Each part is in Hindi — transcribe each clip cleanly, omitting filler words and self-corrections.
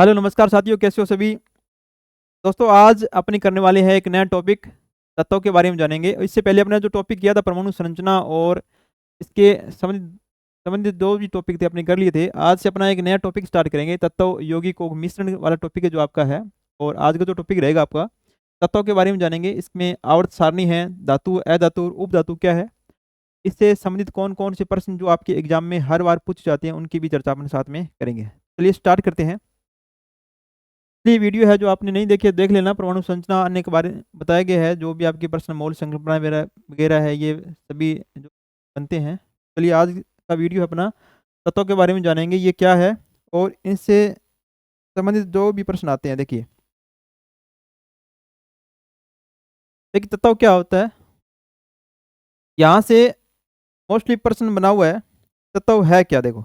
हेलो नमस्कार साथियों, कैसे हो सभी दोस्तों। आज अपनी करने वाले हैं एक नया टॉपिक, तत्वों के बारे में जानेंगे। इससे पहले अपने जो टॉपिक किया था परमाणु संरचना और इसके संबंधित संबंधित दो भी टॉपिक थे अपने कर लिए थे। आज से अपना एक नया टॉपिक स्टार्ट करेंगे, तत्व यौगिक और मिश्रण वाला टॉपिक है जो आपका है। और आज का जो टॉपिक रहेगा आपका, तत्वों के बारे में जानेंगे। इसमें आवर्त सारणी है, धातु, अधातु और उपधातु क्या है, इससे संबंधित कौन कौन से प्रश्न जो आपके एग्जाम में हर बार पूछे जाते हैं उनकी भी चर्चा अपने साथ में करेंगे। चलिए स्टार्ट करते हैं। ये वीडियो है जो आपने नहीं देखी है, देख लेना। परमाणु संरचना अन्य के बारे में बताया गया है, जो भी आपके प्रश्न मौल संकल्पना वगैरह वगैरह है, ये सभी जो बनते हैं। चलिए आज का वीडियो है अपना, तत्वों के बारे में जानेंगे ये क्या है और इनसे संबंधित जो भी प्रश्न आते हैं। देखिए देखिए तत्व क्या होता है, यहाँ से मोस्टली प्रश्न बना हुआ है। तत्व है क्या, देखो,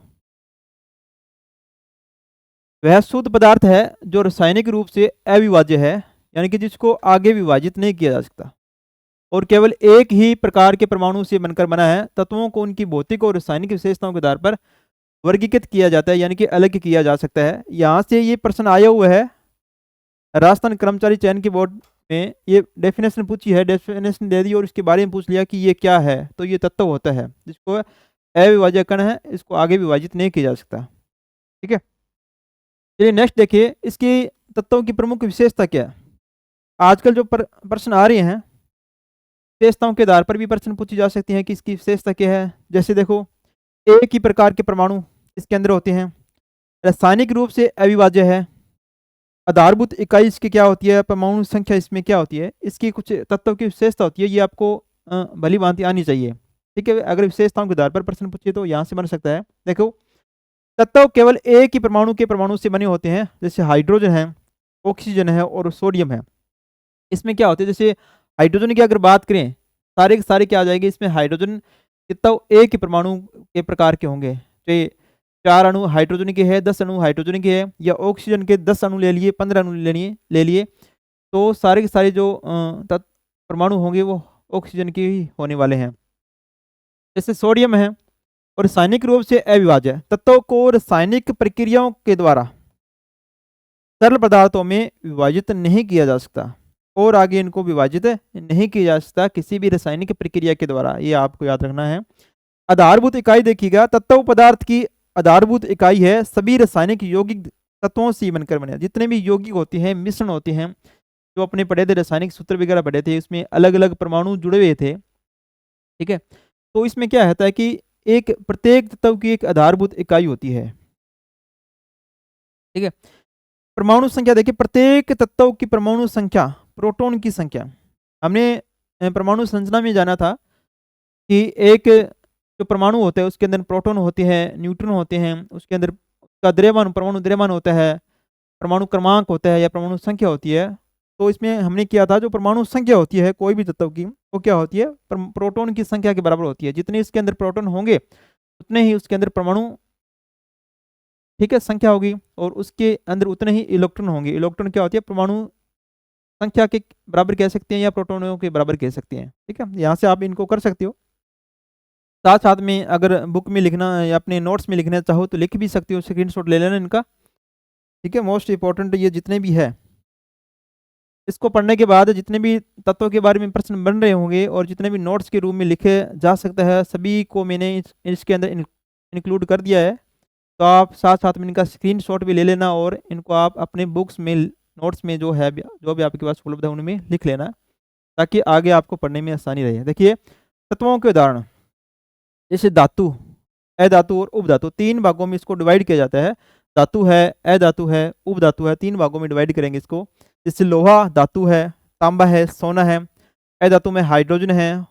वह शुद्ध पदार्थ है जो रासायनिक रूप से अविभाज्य है, यानी कि जिसको आगे विभाजित नहीं किया जा सकता और केवल एक ही प्रकार के परमाणु से बनकर बना है। तत्वों को उनकी भौतिक और रासायनिक विशेषताओं के आधार पर वर्गीकृत किया जाता है, यानी कि अलग किया जा सकता है। यहाँ से ये प्रश्न आया हुआ है राजस्थान कर्मचारी चयन की बोर्ड में। ये डेफिनेशन पूछी है, डेफिनेशन दे दी और इसके बारे में पूछ लिया कि ये क्या है। तो ये तत्व होता है जिसको अविभाज्य कण है, इसको आगे विभाजित नहीं किया जा सकता। ठीक है, चलिए नेक्स्ट देखिए, इसकी तत्वों की प्रमुख विशेषता क्या है। आजकल जो प्रश्न आ रहे हैं, विशेषताओं के आधार पर भी प्रश्न पूछी जा सकती हैं कि इसकी विशेषता क्या है। जैसे देखो, एक ही प्रकार के परमाणु इसके अंदर होते हैं, रासायनिक रूप से अविभाज्य है, आधारभूत इकाई इसकी क्या होती है, परमाणु संख्या इसमें क्या होती है, इसकी कुछ तत्वों की विशेषता होती है। ये आपको भली भांति आनी चाहिए। ठीक है, अगर विशेषताओं के आधार पर प्रश्न पूछिए तो यहाँ से बन सकता है। देखो, तत्व केवल एक ही परमाणु से बने होते हैं, जैसे हाइड्रोजन है, ऑक्सीजन है और सोडियम है। इसमें क्या होते हैं, जैसे हाइड्रोजन की अगर बात करें, सारे के सारे क्या आ जाएंगे इसमें, हाइड्रोजन कितना एक ही परमाणु के प्रकार के होंगे। तो ये 4 अणु हाइड्रोजन के हैं, 10 अणु हाइड्रोजन के हैं, या ऑक्सीजन के 10 अणु ले लिए, 15 अणु ले लिए, तो सारे के सारे जो परमाणु होंगे वो ऑक्सीजन के ही होने वाले हैं। जैसे सोडियम है और रासायनिक रूप से अविभाज्य है। तत्वों को रासायनिक प्रक्रियाओं के द्वारा तरल पदार्थों में विभाजित नहीं किया जा सकता और आगे इनको विभाजित नहीं किया जा सकता किसी भी रासायनिक प्रक्रिया के द्वारा। ये आपको याद रखना है। आधारभूत इकाई देखिएगा, तत्व पदार्थ की आधारभूत इकाई है, सभी रासायनिक यौगिक तत्वों से बनकर बने। जितने भी यौगिक होते हैं, मिश्रण होते हैं, जो अपने पढ़े थे रासायनिक सूत्र वगैरह पढ़े थे, उसमें अलग अलग परमाणु जुड़े हुए थे। ठीक है, तो इसमें क्या होता है कि एक प्रत्येक तत्व की एक आधारभूत इकाई होती है। ठीक है, परमाणु संख्या देखिए, प्रत्येक तत्व की परमाणु संख्या, प्रोटॉन की संख्या। हमने परमाणु संरचना में जाना था कि एक जो परमाणु होता है उसके अंदर प्रोटॉन होते हैं, न्यूट्रॉन होते हैं, उसके अंदर उसका द्रव्यमान, परमाणु द्रव्यमान होता है, परमाणु क्रमांक होता है या परमाणु संख्या होती है। तो इसमें हमने किया था, जो परमाणु संख्या होती है कोई भी तत्व की, वो क्या होती है, प्रोटॉन की संख्या के बराबर होती है। जितने इसके अंदर प्रोटॉन होंगे उतने ही उसके अंदर परमाणु, ठीक है, संख्या होगी, और उसके अंदर उतने ही इलेक्ट्रॉन होंगे। इलेक्ट्रॉन क्या होती है, परमाणु संख्या के बराबर कह सकते हैं या प्रोटॉनों के बराबर कह सकते हैं। ठीक है, यहाँ से आप इनको कर सकते हो। साथ साथ में अगर बुक में लिखना या अपने नोट्स में लिखना चाहो तो लिख भी सकते हो, स्क्रीनशॉट ले लेना इनका। ठीक है, मोस्ट इंपॉर्टेंट ये जितने भी है, इसको पढ़ने के बाद जितने भी तत्वों के बारे में प्रश्न बन रहे होंगे और जितने भी नोट्स के रूप में लिखे जा सकता है, सभी को मैंने इसके अंदर इंक्लूड कर दिया है। तो आप साथ साथ में इनका स्क्रीनशॉट भी ले लेना और इनको आप अपने बुक्स में, नोट्स में जो है, जो भी आपके पास उपलब्ध है उनमें लिख लेना, ताकि आगे आपको पढ़ने में आसानी रहे। देखिए, तत्वों के उदाहरण, जैसे धातु, अधातु और उपधातु, 3 भागों में इसको डिवाइड किया जाता है। धातु है, अधातु है, उपधातु है, 3 भागों में डिवाइड करेंगे इसको। जैसे लोहा धातु है, तांबा है, सोना है। अधातु में हाइड्रोजन है,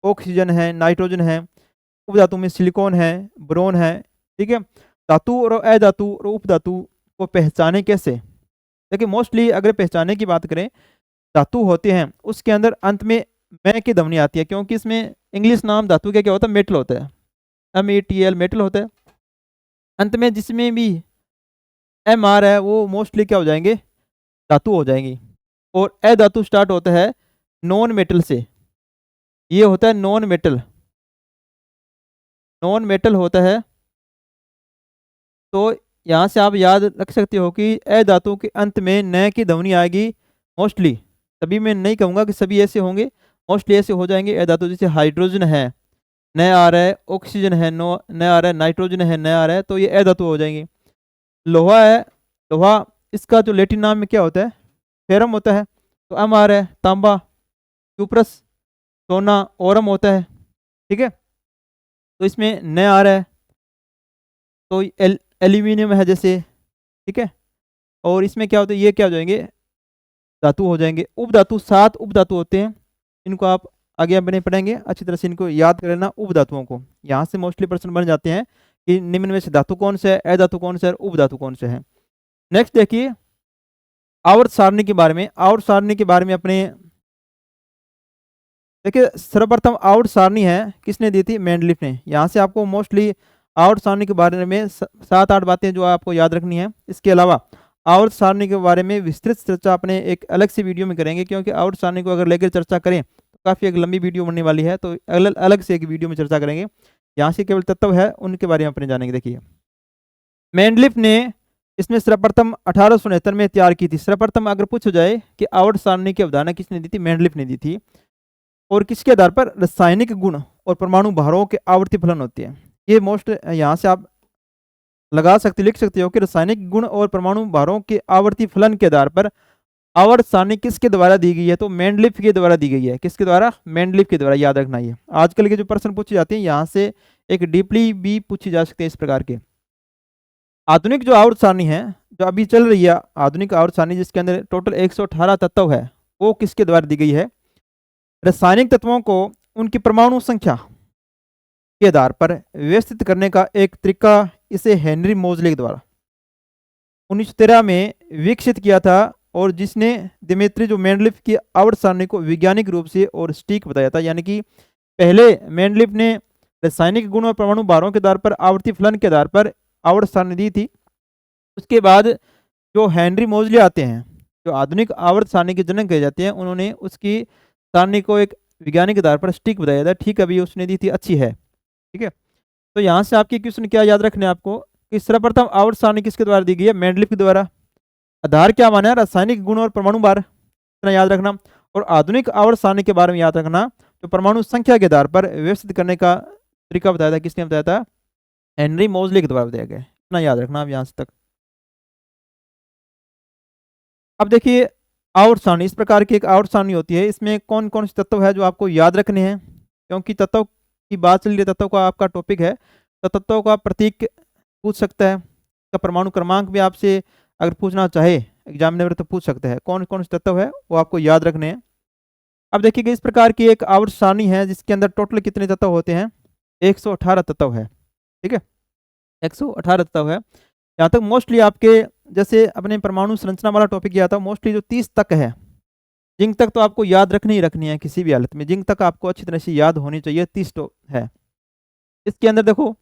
ऑक्सीजन है, नाइट्रोजन है। उपधातु में सिलिकॉन है, ब्रोन है। ठीक है, धातु और अधातु और उपधातु को पहचाने कैसे। देखिए, मोस्टली अगर पहचाने की बात करें, धातु होते हैं उसके अंदर अंत में मैं की ध्वनि आती है, क्योंकि इसमें इंग्लिश नाम धातु क्या क्या होता है, मेटल होता है, METL मेटल होता है। अंत में जिसमें भी MR है वो मोस्टली क्या हो जाएंगे, धातु हो जाएंगी। और अधातु स्टार्ट होता है नॉन मेटल से, ये होता है नॉन मेटल, नॉन मेटल होता है। तो यहाँ से आप याद रख सकते हो कि ए धातु के अंत में न की ध्वनि आएगी मोस्टली। सभी में नहीं कहूँगा कि सभी ऐसे होंगे, मोस्टली ऐसे हो जाएंगे। ए धातु जैसे हाइड्रोजन है, न आ रहा है, ऑक्सीजन है, नो न आ रहा है, नाइट्रोजन है, न आ रहा है, तो ये ए धातु हो जाएंगे। लोहा है, लोहा इसका जो लैटिन नाम में क्या होता है, फेरम होता है, तो एम आ रहा है। तांबा, क्यूप्रस, सोना, ओरम होता है। ठीक है, तो इसमें न आ रहा है, तो एल्यूमिनियम है जैसे। ठीक है, और इसमें क्या होता है, ये क्या हो जाएंगे, धातु हो जाएंगे। उपधातु 7 उपधातु होते हैं, इनको आप आगे अपने पढ़ेंगे, अच्छी तरह से इनको याद कर लेना उपधातुओं को। यहाँ से मोस्टली प्रश्न बन जाते हैं कि निम्न में से धातु कौन सा है, अधातु कौन सा है, उपधातु कौन सा है। नेक्स्ट देखिए आवर्त सारणी के बारे में। आवर्त सारणी के बारे में अपने देखिए, सर्वप्रथम आवर्त सारणी है किसने दी थी, मेंडलीफ ने। यहाँ से आपको मोस्टली आवर्त सारणी के बारे में 7-8 बातें जो आपको याद रखनी है। इसके अलावा आवर्त सारणी के बारे में विस्तृत चर्चा अपने एक अलग से वीडियो में करेंगे, क्योंकि आवर्त सारणी को अगर लेकर चर्चा करें तो काफ़ी एक लंबी वीडियो बनने वाली है, तो अलग से एक वीडियो में चर्चा करेंगे। यहाँ से केवल तत्व है उनके बारे में अपने जानेंगे। देखिए मेंडलीफ ने इसमें सर्वप्रथम 1869 में तैयार की थी। सर्वप्रथम अगर पूछा जाए कि आवर्त सारणी की अवधारणा किसने दी थी, मेंडलीफ ने दी थी। और किसके आधार पर, रासायनिक गुण और परमाणु भारों के आवर्ती फलन होते हैं। ये मोस्ट यहाँ से आप लगा सकते, लिख सकते हो कि रासायनिक गुण और परमाणु भारों के आवर्ती फलन के आधार पर आवर्त सारणी किसके द्वारा दी गई है, तो मेंडलीफ के द्वारा दी गई है। किसके द्वारा, मेंडलीफ के द्वारा। याद रखना ये आजकल के जो प्रश्न पूछे जाते हैं यहाँ से एक डीपली भी पूछी जा सकते हैं इस प्रकार के। आधुनिक जो आवर्त सारणी है जो अभी चल रही है, आधुनिक आवर्त सारणी जिसके अंदर टोटल 118 तत्व है, वो किसके द्वारा दी गई है, रासायनिक तत्वों को उनकी परमाणु संख्या के आधार पर व्यवस्थित करने का एक तरीका इसे हेनरी मोजले के द्वारा 1913 में विकसित किया था, और जिसने दिमित्री जो मेंडलीफ की आवर्त सारणी को वैज्ञानिक रूप से और सटीक बताया था। यानी कि पहले मेंडलीफ ने रासायनिक गुण और परमाणु भारों के आधार पर आवर्ती फलन के आधार पर आवर्त सारणी दी थी। उसके बाद जो हेनरी मोजले आते हैं, जो आधुनिक आवर्त सारणी के जनक कहे जाते हैं, उन्होंने उसकी सारणी को एक वैज्ञानिक आधार पर सटीक बताया था। ठीक अभी उसने दी थी, अच्छी है। ठीक है, तो यहाँ से आपके क्वेश्चन क्या याद रखने आपको कि सर्वप्रथम आवर्त सारणी किसके द्वारा दी गई है, मेंडलीफ के द्वारा। आधार क्या माना है, रासायनिक गुण और परमाणु भार, इतना याद रखना। और आधुनिक आवर्त सारणी के बारे में याद रखना, जो परमाणु संख्या के आधार पर व्यवस्थित करने का तरीका बताया था, किसने बताया था, हेनरी मोजले के द्वारा बताया गया। इतना याद रखना आप यहाँ से तक। अब देखिए आवर्त सारणी, इस प्रकार की एक आवर्त सारणी होती है, इसमें कौन कौन से तत्व है जो आपको याद रखने हैं, क्योंकि तत्व की बात चल रही है, तत्व का आपका टॉपिक है, तो तत्वों का प्रतीक पूछ सकता है, का परमाणु क्रमांक भी आपसे अगर पूछना चाहे एग्जामिनर तो पूछ सकता है। कौन कौन से तत्व है वो आपको याद रखने हैं। अब देखिए इस प्रकार की एक आवर्त सारणी है जिसके अंदर टोटल कितने तत्व होते हैं, 118 तत्व है। ठीक है, 118 तत्व है। यहाँ तक मोस्टली आपके जैसे अपने परमाणु संरचना वाला टॉपिक किया था, मोस्टली जो 30 तक है, जिंक तक तो आपको याद रखनी ही रखनी है किसी भी हालत में, जिंक तक आपको अच्छी तरह से याद होनी चाहिए। 30 तो है इसके अंदर। देखो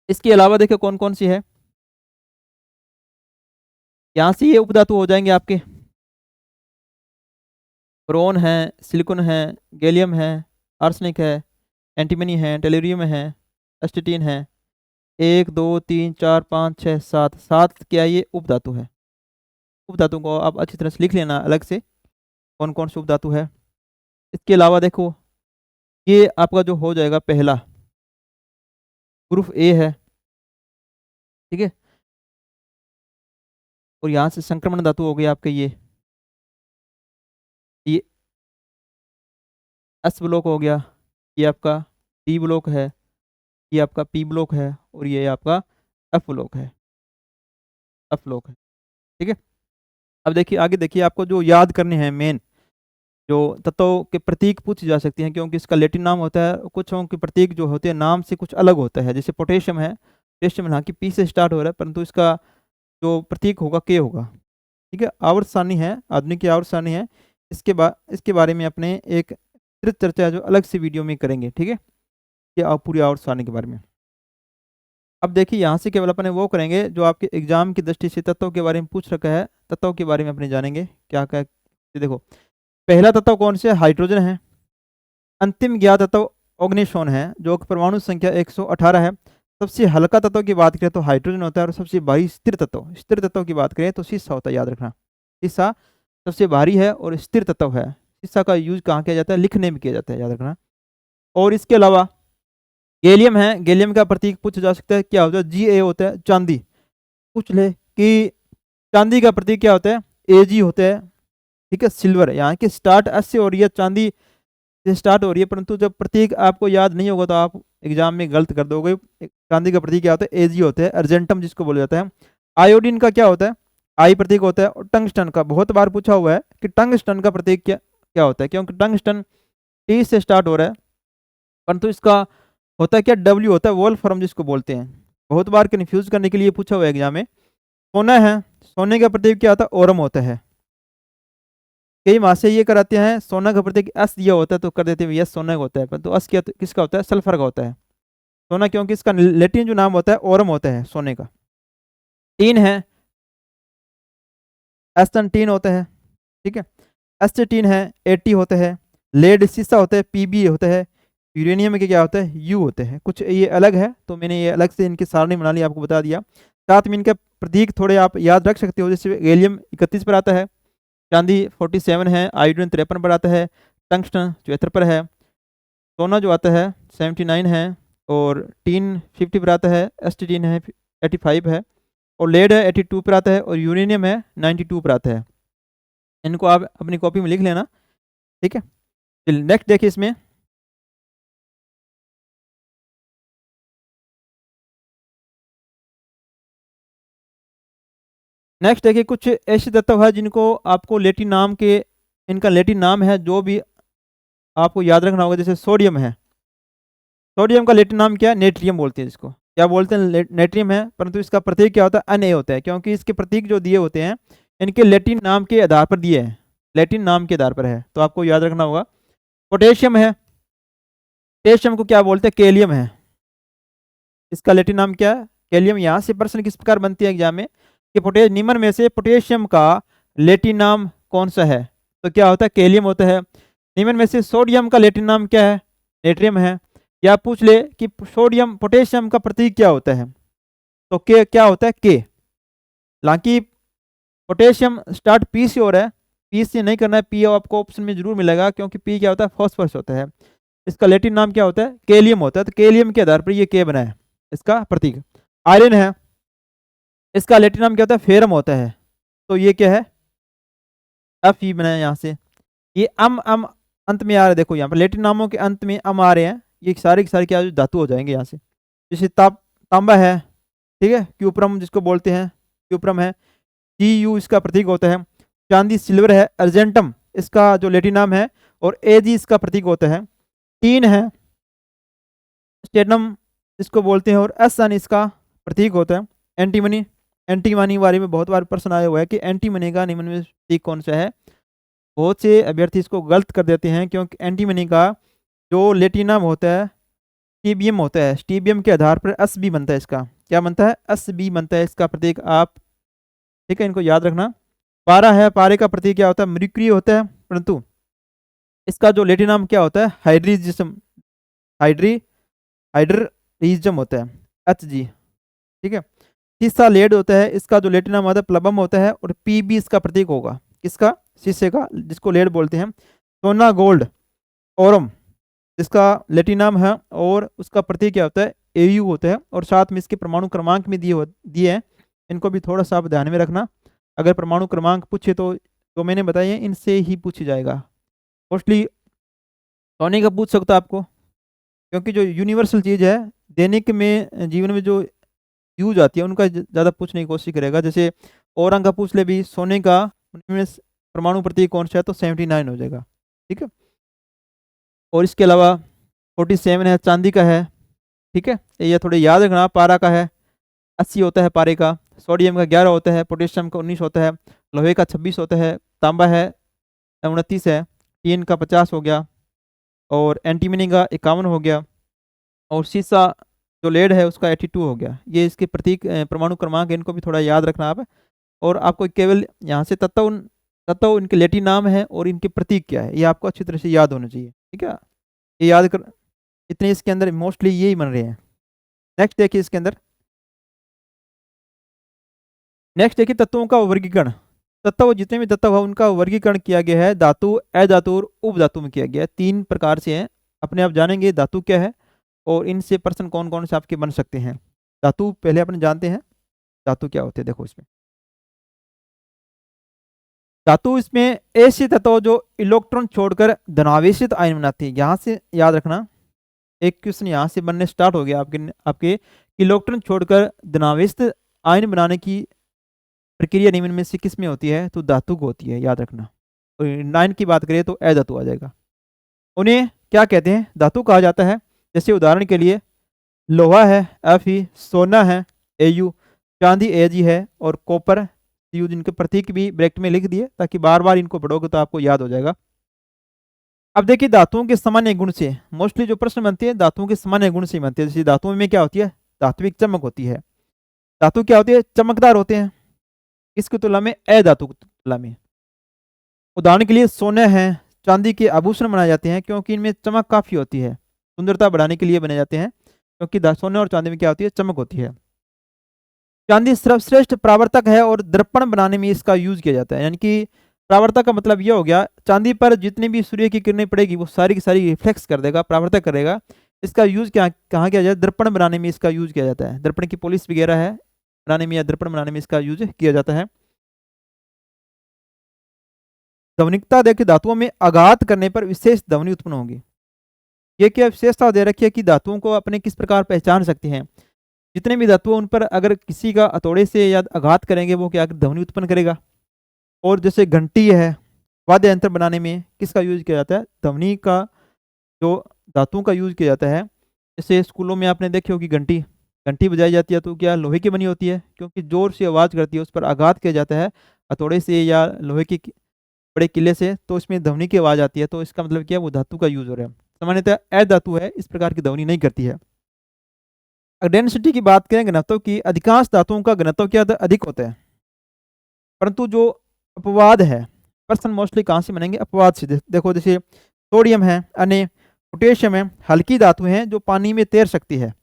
इसके अलावा देखो कौन कौन सी है, यहाँ से ये उपधातु हो जाएंगे आपके, बोरोन है, सिलिकॉन है, गैलियम है, आर्सेनिक है, एंटीमनी है, टेलुरियम है, एस्टेटीन है। 1 2 3 4 5 6 7, 7 क्या ये उपधातु है। उपधातु को आप अच्छी तरह से लिख लेना अलग से कौन कौन से उपधातु है। इसके अलावा देखो ये आपका जो हो जाएगा पहला ग्रुप ए है। ठीक है, और यहाँ से संक्रमण धातु हो गया आपके ये एस ब्लॉक हो गया, ये आपका डी ब्लॉक है, ये आपका पी ब्लॉक है, और ये आपका एफ ब्लॉक है, एफ ब्लॉक है। ठीक है, अब देखिए आगे देखिए आपको जो याद करने हैं मेन जो तत्वों के प्रतीक पूछे जा सकते हैं, क्योंकि इसका लैटिन नाम होता है, कुछ के प्रतीक जो होते हैं नाम से कुछ अलग होता है। जैसे पोटेशियम है, पोटेशियम यहाँ की पी से स्टार्ट हो रहा है, परंतु इसका जो प्रतीक होगा के होगा। ठीक है, आवर्त सारणी है, आधुनिक की आवर्त सारणी है। इसके बारे में अपने एक विस्तृत चर्चा जो अलग से वीडियो में करेंगे। ठीक है, ये आप पूरी आवर्त सारणी के बारे में। अब देखिए यहाँ से केवल अपने वो करेंगे जो आपके एग्जाम की दृष्टि से तत्वों के बारे में पूछ रखा है, तत्वों के बारे में अपने जानेंगे क्या क्या। देखो पहला तत्व कौन से, हाइड्रोजन है। अंतिम ज्ञात तत्व ऑग्निशोन है जो परमाणु संख्या 118 है। सबसे हल्का तत्व की बात करें तो हाइड्रोजन होता है, और सबसे भारी स्थिर तत्व की बात करें तो शीशा होता है, याद रखना। शीशा सबसे भारी है और स्थिर तत्व है। शीशा का यूज कहाँ किया जाता है? लिखने में किया जाता है, याद रखना। और इसके अलावा गैलियम है, गैलियम का प्रतीक पूछा जा सकता है, क्या होता है? Ga होता है, चांदी। पूछ ले कि चांदी का प्रतीक क्या होता है? Ag होता है, ठीक है। सिल्वर यहाँ की स्टार्ट एस से हो रही है, चांदी से स्टार्ट हो रही है, परंतु जब प्रतीक आपको याद नहीं होगा तो आप एग्जाम में गलत कर दोगे। चांदी का प्रतीक क्या होता है? Ag होता है, अर्जेंटम जिसको बोला जाता है। आयोडीन का क्या होता है? आई प्रतीक होता है। और टंगस्टन का बहुत बार पूछा हुआ है कि टंगस्टन का प्रतीक क्या क्या होता है, क्योंकि टंगस्टन टी से स्टार्ट हो रहा है, परंतु इसका होता है क्या? डब्ल्यू होता है, वोल्फ्राम जिसको बोलते हैं। बहुत बार कन्फ्यूज करने के लिए पूछा हुआ है एग्जाम में। सोना है, सोने का प्रतीक क्या होता है? ओरम होता है। कई माह से ये कराते हैं, सोना का प्रतीक एस दिया होता है तो कर देते हैं यस सोना का होता है, परंतु एस क्या किसका होता है? सल्फर का होता है। सोना क्योंकि इसका लेटिन जो नाम होता है ओरम होता है सोने का। टीन है, एस्टन टीन होता है, ठीक है। एस्टेटीन है, एटी होता है। लेड शीशा होता है, पीबी होता है। यूरेनियम के क्या होता है? यू होते हैं। कुछ ये अलग है तो मैंने ये अलग से इनकी सारणी बना ली, आपको बता दिया। साथ में इनके प्रतीक थोड़े आप याद रख सकते हो, जैसे गैलियम 31 पर आता है, चांदी 47 है, आयोडीन 53 पर आता है, टंगस्टन 74 पर है, सोना जो आता है 79 है, और टीन 50 पर आता है, एस्टेटीन है 85 है, और लेड है 82 पर आता है, और यूरेनियम है 92 पर आता है। इनको आप अपनी कॉपी में लिख लेना, ठीक है। चलिए नेक्स्ट देखिए इसमें। नेक्स्ट देखिए, कुछ ऐसे तत्व है जिनको आपको लेटिन नाम के, इनका लेटिन नाम है जो भी आपको याद रखना होगा। जैसे सोडियम है, सोडियम का लेटिन नाम क्या है? नेट्रियम बोलते हैं इसको। क्या बोलते हैं? नेट्रियम है, परंतु इसका प्रतीक क्या होता है? Na होता है, क्योंकि इसके प्रतीक जो दिए होते हैं इनके लेटिन नाम के आधार पर दिए हैं, लेटिन नाम के आधार पर है, तो आपको याद रखना होगा। पोटेशियम है, पोटेशियम को क्या बोलते हैं? कैलियम है। इसका लेटिन नाम क्या है? कैलियम। यहाँ से प्रश्न किस प्रकार बनती है एग्जाम में कि निम्न में से पोटेशियम का लेटिन नाम कौन सा है? तो क्या होता है? कैलियम होता है। निम्न में से सोडियम का लेटिन नाम क्या है? नेट्रियम है। या पूछ ले कि सोडियम पोटेशियम का प्रतीक क्या होता है? तो के क्या होता है? के। हालांकि पोटेशियम स्टार्ट पी से हो रहा है, पी से नहीं करना है, पी आपको ऑप्शन में जरूर मिलेगा, क्योंकि पी क्या होता है? फॉस्फोरस होता है। इसका लेटिन नाम क्या होता है? कैलियम होता है, तो कैलियम के आधार पर ये के बना है इसका प्रतीक। आयरन है, इसका लेटिन नाम क्या होता है? फेरम होता है, तो ये क्या है? एफ ई बना है यहाँ से। ये अम अंत में आ रहा है, देखो यहाँ पर लेटिन नामों के अंत में अम आ रहे हैं, ये सारे के सारे क्या धातु हो जाएंगे यहाँ से। जैसे तांबा है, ठीक है, क्यूप्रम जिसको बोलते हैं, क्यूप्रम है, टी यू इसका प्रतीक होता है। चांदी सिल्वर है, अर्जेंटम इसका जो लेटिन नाम है, और एजी इसका प्रतीक होता है। टीन है, स्टेनम इसको बोलते हैं, और एस सन इसका प्रतीक होता है। एंटीमनी, एंटीमनी बारे में बहुत बार प्रश्न आया हुआ है कि एंटीमनी का निम्न में प्रतीक कौन सा है। बहुत से अभ्यर्थी इसको गलत कर देते हैं, क्योंकि एंटीमनी का जो लेटिन नाम होता है स्टीबियम होता है। स्टीबियम के आधार पर एस बी बनता है, इसका क्या बनता है? एस बी बनता है इसका प्रतीक। आप ठीक है, इनको याद रखना। पारा है, पारे का प्रतीक क्या होता है? मर्क्यूरी होता है, परंतु इसका जो लेटिन नाम क्या होता है? हाइड्रीजिज्म, हाइड्री हाइड्रिज्म होता है, एच जी, ठीक है। शीशा लेड होता है, इसका जो लेटिन नाम होता है प्लबम होता है, और पी बी इसका प्रतीक होगा, किसका? शीशे का, जिसको लेड बोलते हैं। सोना गोल्ड, ओरम इसका लेटिन नाम है, और उसका प्रतीक क्या होता है? एयू होता है, और साथ में इसके परमाणु क्रमांक में दिए हैं, इनको भी थोड़ा सा आप ध्यान में रखना। अगर परमाणु क्रमांक पूछे तो जो मैंने बताया इनसे ही पूछी जाएगा। मोस्टली सोने का पूछ सकता है आपको, क्योंकि जो यूनिवर्सल चीज़ है दैनिक में जीवन में जो यूज आती है उनका ज़्यादा पूछने की कोशिश करेगा। जैसे और अंक का पूछ ले भी, सोने का उनमें परमाणु प्रतीक कौन सा है? तो 79 हो जाएगा, ठीक है। और इसके अलावा 47 है, चांदी का है, ठीक है, ये थोड़े याद रखना। पारा का है 80 होता है पारे का, सोडियम का 11 होता है, पोटेशियम का 19 होता है, लोहे का 26 होता है, तांबा है 29 है, टीन का 50 हो गया, और एंटीमनी का 51 हो गया, और शीशा जो लेड है उसका 82 हो गया। ये इसके प्रतीक परमाणु क्रमांक, इनको भी थोड़ा याद रखना आप। और आपको केवल यहाँ से तत्व इनके लेटिन नाम है और इनके प्रतीक क्या है, ये आपको अच्छी तरह से याद होना चाहिए, ठीक है। ये याद कर, इतने इसके अंदर मोस्टली यही बन रहे हैं। नेक्स्ट देखिए इसके अंदर, नेक्स्ट देखिए तत्वों का वर्गीकरण। तत्व जितने भी तत्व है उनका वर्गीकरण किया गया है धातु, अधातु और उपधातु में किया गया है। 3 प्रकार से हैं, अपने आप जानेंगे धातु क्या है और इनसे प्रश्न कौन कौन से आपके बन सकते हैं। धातु पहले अपने जानते हैं धातु क्या होते हैं। देखो इसमें धातु, इसमें ऐसे तत्व जो इलेक्ट्रॉन छोड़कर धनावेशित आयन बनाते हैं। यहाँ से याद रखना, एक क्वेश्चन यहाँ से बनने स्टार्ट हो गया आपके आपके इलेक्ट्रॉन छोड़कर धनावेशित आयन बनाने की प्रक्रिया निम्न में से किस में होती है, तो धातु को होती है, याद रखना। और 9 की बात करें तो अधातु आ जाएगा। उन्हें क्या कहते हैं, धातु कहा जाता है। जैसे उदाहरण के लिए लोहा है Fe, सोना है Au, चांदी Ag है और कॉपर Cu, जिनके प्रतीक भी ब्रैकेट में लिख दिए ताकि बार बार इनको पढ़ोगे तो आपको याद हो जाएगा। अब देखिए धातुओं के सामान्य गुण से मोस्टली जो प्रश्न बनते हैं धातुओं के सामान्य गुण से बनते हैं। जैसे धातुओं में क्या होती है, धात्विक चमक होती है। धातु क्या होती है, चमकदार होते हैं, इसकी तुलना में अधातु की तुलना में। उदाहरण के लिए सोने हैं, चांदी के आभूषण बनाए जाते हैं क्योंकि इनमें चमक काफी होती है, सुंदरता बढ़ाने के लिए बनाए जाते हैं क्योंकि सोने और चांदी में क्या होती है, चमक होती है। चांदी सर्वश्रेष्ठ परावर्तक है और दर्पण बनाने में इसका यूज किया जाता है। यानी कि परावर्तक का मतलब यह हो गया, चांदी पर जितनी भी सूर्य की किरणें पड़ेगी वो सारी की सारी रिफ्लेक्स कर देगा, परावर्तक करेगा। इसका यूज क्या कहाँ किया जाए, दर्पण बनाने में इसका यूज किया जाता है। दर्पण की पॉलिश वगैरह है बनाने में या दर्पण बनाने में इसका यूज किया जाता है। ध्वनिकता देखिए, धातुओं में आघात करने पर विशेष ध्वनि उत्पन्न होगी। ये क्या विशेषता दे रखी है कि धातुओं को अपने किस प्रकार पहचान सकते हैं। जितने भी धातु उन पर अगर किसी का हथौड़े से या आघात करेंगे वो क्या ध्वनि उत्पन्न करेगा। और जैसे घंटी है, वाद्य यंत्र बनाने में किसका यूज किया जाता है, ध्वनि का, जो धातुओं का यूज किया जाता है। जैसे स्कूलों में आपने देखे हो कि घंटी घंटी बजाई जाती है तो क्या लोहे की बनी होती है, क्योंकि जोर से आवाज करती है, उस पर आघात किया जाता है हथौड़े से या लोहे के बड़े किले से, तो इसमें ध्वनि की आवाज आती है। तो इसका मतलब क्या है, वो धातु का यूज हो रहा है। सामान्यतः अधातु है, इस प्रकार की ध्वनि नहीं करती है। डेंसिटी की बात करें घनत्व की, अधिकांश धातुओं का घनत्व क्या अधिक होता है, परंतु जो अपवाद है, प्रश्न मोस्टली कहाँ से बनेंगे, अपवाद से। देखो जैसे सोडियम है, अन्य पोटेशियम है, हल्की धातु हैं जो पानी में तैर सकती है।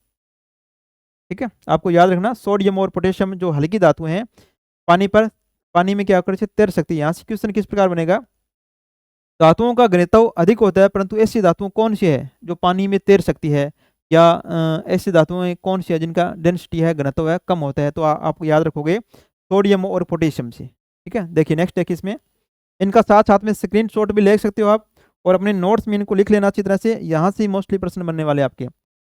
ठीक है, आपको याद रखना, सोडियम और पोटेशियम जो हल्की धातु हैं पानी में क्या कर तैर सकती है। यहाँ से क्वेश्चन किस प्रकार बनेगा, धातुओं का घनत्व अधिक होता है परंतु ऐसी धातुओं कौन सी है जो पानी में तैर सकती है, या ऐसी धातुएं कौन सी है जिनका डेंसिटी है, घनत्व है, कम होता है। तो आप याद रखोगे सोडियम और पोटेशियम से। ठीक है, देखिए नेक्स्ट देखिए, इसमें इनका साथ साथ में स्क्रीनशॉट भी ले सकते हो आप और अपने नोट्स में इनको लिख लेना अच्छी तरह से, यहाँ से मोस्टली प्रश्न बनने वाले आपके।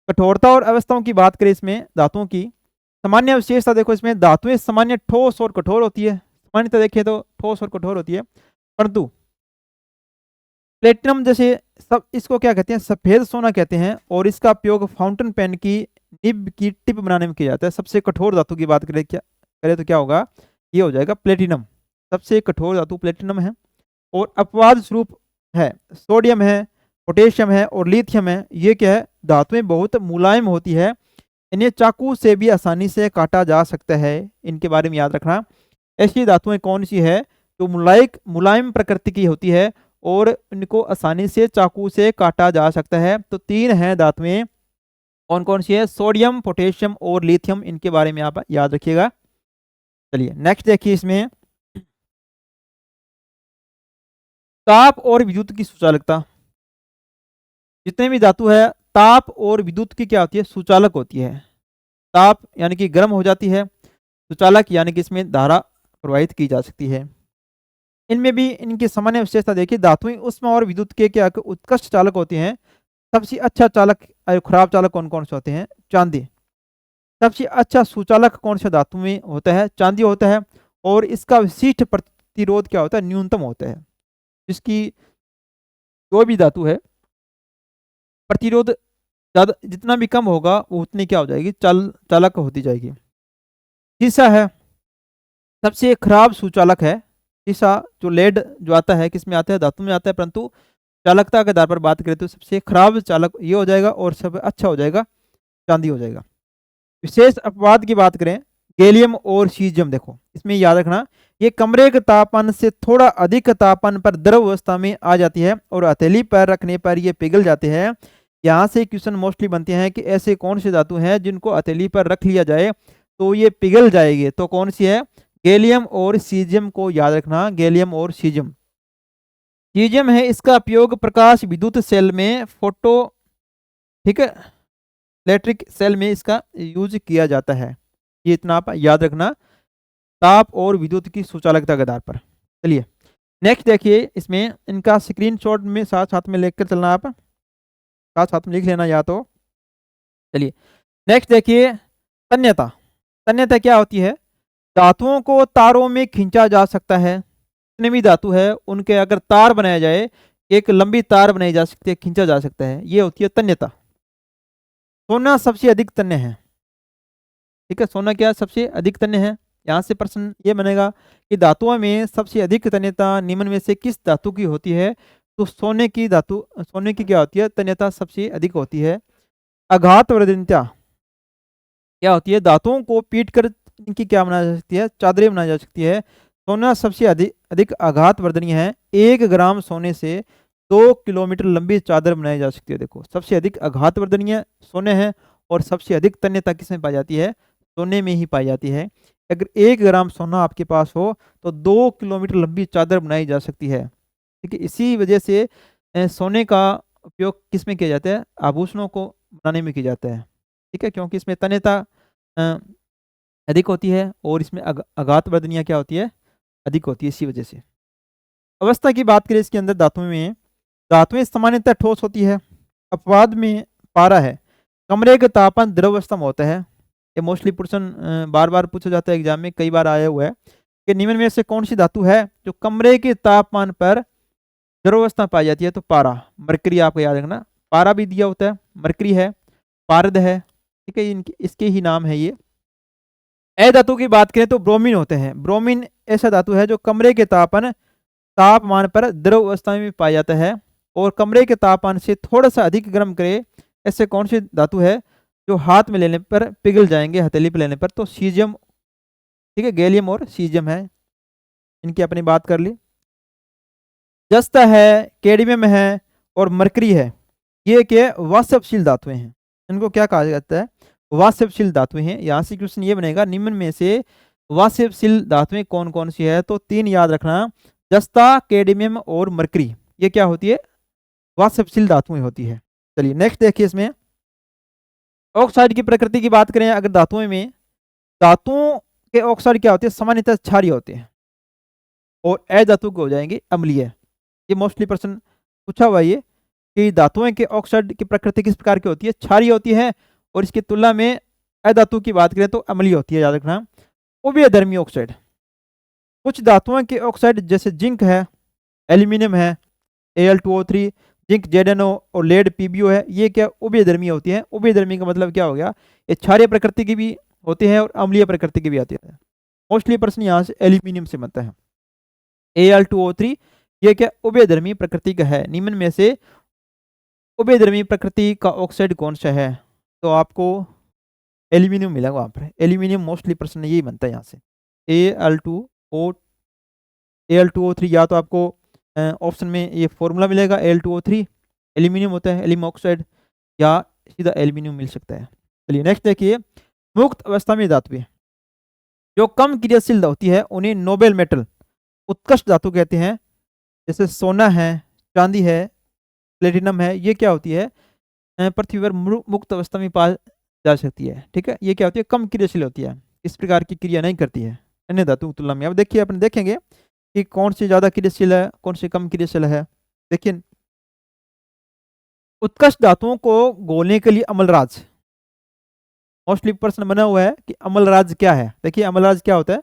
कठोरता और अवस्थाओं की बात करें इसमें धातुओं की, सामान्य विशेषता देखो, इसमें धातुएं सामान्य ठोस और कठोर होती है। सामान्यतः देखिए तो ठोस और कठोर होती है, परंतु प्लेटिनम जैसे सब, इसको क्या कहते हैं, सफेद सोना कहते हैं और इसका उपयोग फाउंटेन पेन की निब की टिप बनाने में किया जाता है। सबसे कठोर धातु की बात करें तो क्या होगा, ये हो जाएगा प्लेटिनम। सबसे कठोर धातु प्लेटिनम है। और अपवाद स्वरूप है सोडियम है, पोटेशियम है और लिथियम है। ये क्या है, धातुएं बहुत मुलायम होती है, इन्हें चाकू से भी आसानी से काटा जा सकता है। इनके बारे में याद रखना, ऐसी धातुएं कौन सी है जो मुलायम प्रकृति की होती है और इनको आसानी से चाकू से काटा जा सकता है। तो 3 हैं धातुएं, कौन कौन सी है, सोडियम, पोटेशियम और लिथियम। इनके बारे में आप याद रखिएगा। चलिए नेक्स्ट देखिए, इसमें ताप और विद्युत की सुचालकता। जितने भी धातु है ताप और विद्युत की क्या होती है, सुचालक होती है। ताप यानी कि गर्म हो जाती है, सुचालक यानी कि इसमें धारा प्रवाहित की जा सकती है। इनमें भी इनकी सामान्य विशेषता देखिए, धातुएं उष्मा और विद्युत के क्या उत्कृष्ट चालक होते हैं। सबसे अच्छा चालक खराब चालक कौन कौन से होते हैं, चांदी। सबसे अच्छा सुचालक कौन सा धातु में होता है, चांदी होता है। और इसका विशिष्ट प्रतिरोध क्या होता है, न्यूनतम होता है। जिसकी जो भी धातु है प्रतिरोध ज्यादा जितना भी कम होगा वो उतनी क्या हो जाएगी, चालक होती जाएगी। शीशा है, सबसे खराब सुचालक है शीशा। जो लेड जो आता है किस में आता है, धातु में आता है, परंतु चालकता के आधार पर बात करें तो सबसे खराब चालक ये हो जाएगा और सब अच्छा हो जाएगा चांदी हो जाएगा। विशेष अपवाद की बात करें, गैलियम और सीजियम। देखो इसमें याद रखना, ये कमरे के तापमान से थोड़ा अधिक तापमान पर द्रव अवस्था में आ जाती है और हथेली पर रखने पर ये पिघल जाते हैं। यहाँ से क्वेश्चन मोस्टली बनते हैं कि ऐसे कौन से धातु हैं जिनको हथेली पर रख लिया जाए तो ये पिघल जाएगी, तो कौन सी है? गैलियम और सीजियम को याद रखना, गैलियम और सीजियम। सीजियम है, इसका उपयोग प्रकाश विद्युत सेल में फोटो, ठीक है, इलेक्ट्रिक सेल में इसका यूज किया जाता है। ये इतना आप याद रखना, ताप और विद्युत की सुचालकता के आधार पर। चलिए नेक्स्ट देखिए, इसमें इनका स्क्रीनशॉट में साथ साथ में लेकर चलना, आप साथ साथ में लिख लेना या तो। चलिए नेक्स्ट देखिए, तन्यता। तन्यता क्या होती है? धातुओं को तारों में खींचा जा सकता है। जितने भी धातु है उनके अगर तार बनाया जाए, एक लंबी तार बनाई जा सकती है, खींचा जा सकता है, ये होती है तन्यता। सोना सबसे अधिक तन्य है, ठीक है, सोना क्या सबसे अधिक तन्य है? यहाँ से प्रश्न ये बनेगा कि धातुओं में सबसे अधिक तन्यता निम्न में से किस धातु की होती है? तो सोने की धातु, सोने की क्या होती है? तन्यता सबसे अधिक होती है। आघात वर्धनता क्या होती है? धातुओं को पीट कर इनकी क्या बनाई जा सकती है? चादरें बनाई जा सकती है। सोना सबसे अधिक अधिक आघात वर्धनीय है। 1 ग्राम सोने से 2 किलोमीटर लंबी चादर बनाई जा सकती है। देखो सबसे अधिक आघात वर्धनीय सोने है, और सबसे अधिक तन्यता किसमें पाई जाती है? सोने में ही पाई जाती है। अगर 1 ग्राम सोना आपके पास हो तो 2 किलोमीटर लंबी चादर बनाई जा सकती है। ठीक है, इसी वजह से सोने का उपयोग किस में किया जाता है? आभूषणों को बनाने में किया जाता है। ठीक है, क्योंकि इसमें तन्यता अ, अधिक होती है, और इसमें आघात वर्धनीय क्या होती है? अधिक होती है, इसी वजह से। अवस्था की बात करें इसके अंदर धातुओं में, धातुएं सामान्यतः ठोस होती है, अपवाद में पारा है, कमरे का तापमान द्रव अवस्था में होता है। ये मोस्टली प्रश्न बार बार पूछा जाता है एग्जाम में, कई बार आया हुआ है कि निम्न में से कौन सी धातु है जो कमरे के तापमान पर द्रव अवस्था पाई जाती है? तो पारा, मरकरी आपको याद रखना, पारा भी दिया होता है, मरकरी है, पारद है, ठीक है, इनके इसके ही नाम है ये। अधातु की बात करें तो ब्रोमीन होते हैं। ब्रोमीन ऐसा धातु है जो कमरे के तापमान पर द्रव अवस्था में पाया जाता है, और कमरे के तापमान से थोड़ा सा अधिक गर्म करे, ऐसे कौन सी धातु है जो हाथ में लेने पर पिघल जाएंगे, हथेली पर लेने पर? तो सीजियम, ठीक है, गैलियम और सीजियम है, इनकी अपनी बात कर ली। जस्ता है, कैडमियम है, और मरकरी है, ये क्या वाष्पशील धातुएं हैं। इनको क्या कहा जाता है? वाष्पशील धातुएं हैं। यहाँ से क्वेश्चन ये बनेगा, निम्न में से वाष्पशील धातुएं कौन कौन सी है? तो 3 याद रखना, जस्ता, कैडमियम और मरकरी, ये क्या होती है? वाष्पशील धातुएं होती है। चलिए नेक्स्ट देखिए, इसमें ऑक्साइड की प्रकृति की बात करें अगर धातुओं में, धातुओं के ऑक्साइड क्या होते हैं? सामान्यतः क्षारीय होते हैं, और अधातु के हो जाएंगे अम्लीय। ये मोस्टली प्रश्न पूछा हुआ ये कि धातुओं के ऑक्साइड की प्रकृति किस प्रकार की होती है? क्षारीय होती है, और इसकी तुलना में अधातु की बात करें तो अम्लीय होती है, याद रखना। उभयधर्मी ऑक्साइड, कुछ धातुओं के ऑक्साइड जैसे जिंक है, एल्यूमिनियम है, Al2O3, जिंक ZnO और लेड PbO है, ये क्या उभयधर्मी होती है। उभयधर्मी का मतलब क्या हो गया? ये क्षारीय प्रकृति की भी होती है और अम्लीय प्रकृति की भी आती है। मोस्टली प्रश्न यहाँ से एल्यूमिनियम से बनता है। Al2O3 ये क्या उभयधर्मी प्रकृति का है। निम्न में से उभयधर्मी प्रकृति का ऑक्साइड कौन सा है? तो आपको एल्यूमिनियम मिलेगा वहाँ पर। एल्यूमिनियम मोस्टली प्रश्न यही बनता है यहाँ से। Al2O3 या तो आपको ऑप्शन में ये फॉर्मूला मिलेगा Al2O3, एल्यूमिनियम होता है, एल्यूमिनियम ऑक्साइड, या सीधा एल्यूमिनियम मिल सकता है। चलिए नेक्स्ट देखिए, मुक्त अवस्था में धातुएं जो कम क्रियाशील होती है उन्हें नोबेल मेटल, उत्कृष्ट धातु कहते हैं। जैसे सोना है, चांदी है, प्लेटिनम है, ये क्या होती है? पृथ्वी पर मुक्त अवस्था में पाई जा सकती है। ठीक है, ये क्या होती है? कम क्रियाशील होती है, इस प्रकार की क्रिया नहीं करती है अन्य धातु की तुलना में। अब देखिए, अपन देखेंगे कि कौन सी ज्यादा क्रियाशील है, कौन सी कम क्रियाशील है। देखिए, उत्कृष्ट धातुओं को घोलने के लिए अमलराज, मोस्टली प्रश्न बना हुआ है कि अमलराज क्या है। देखिए अमलराज क्या होता है?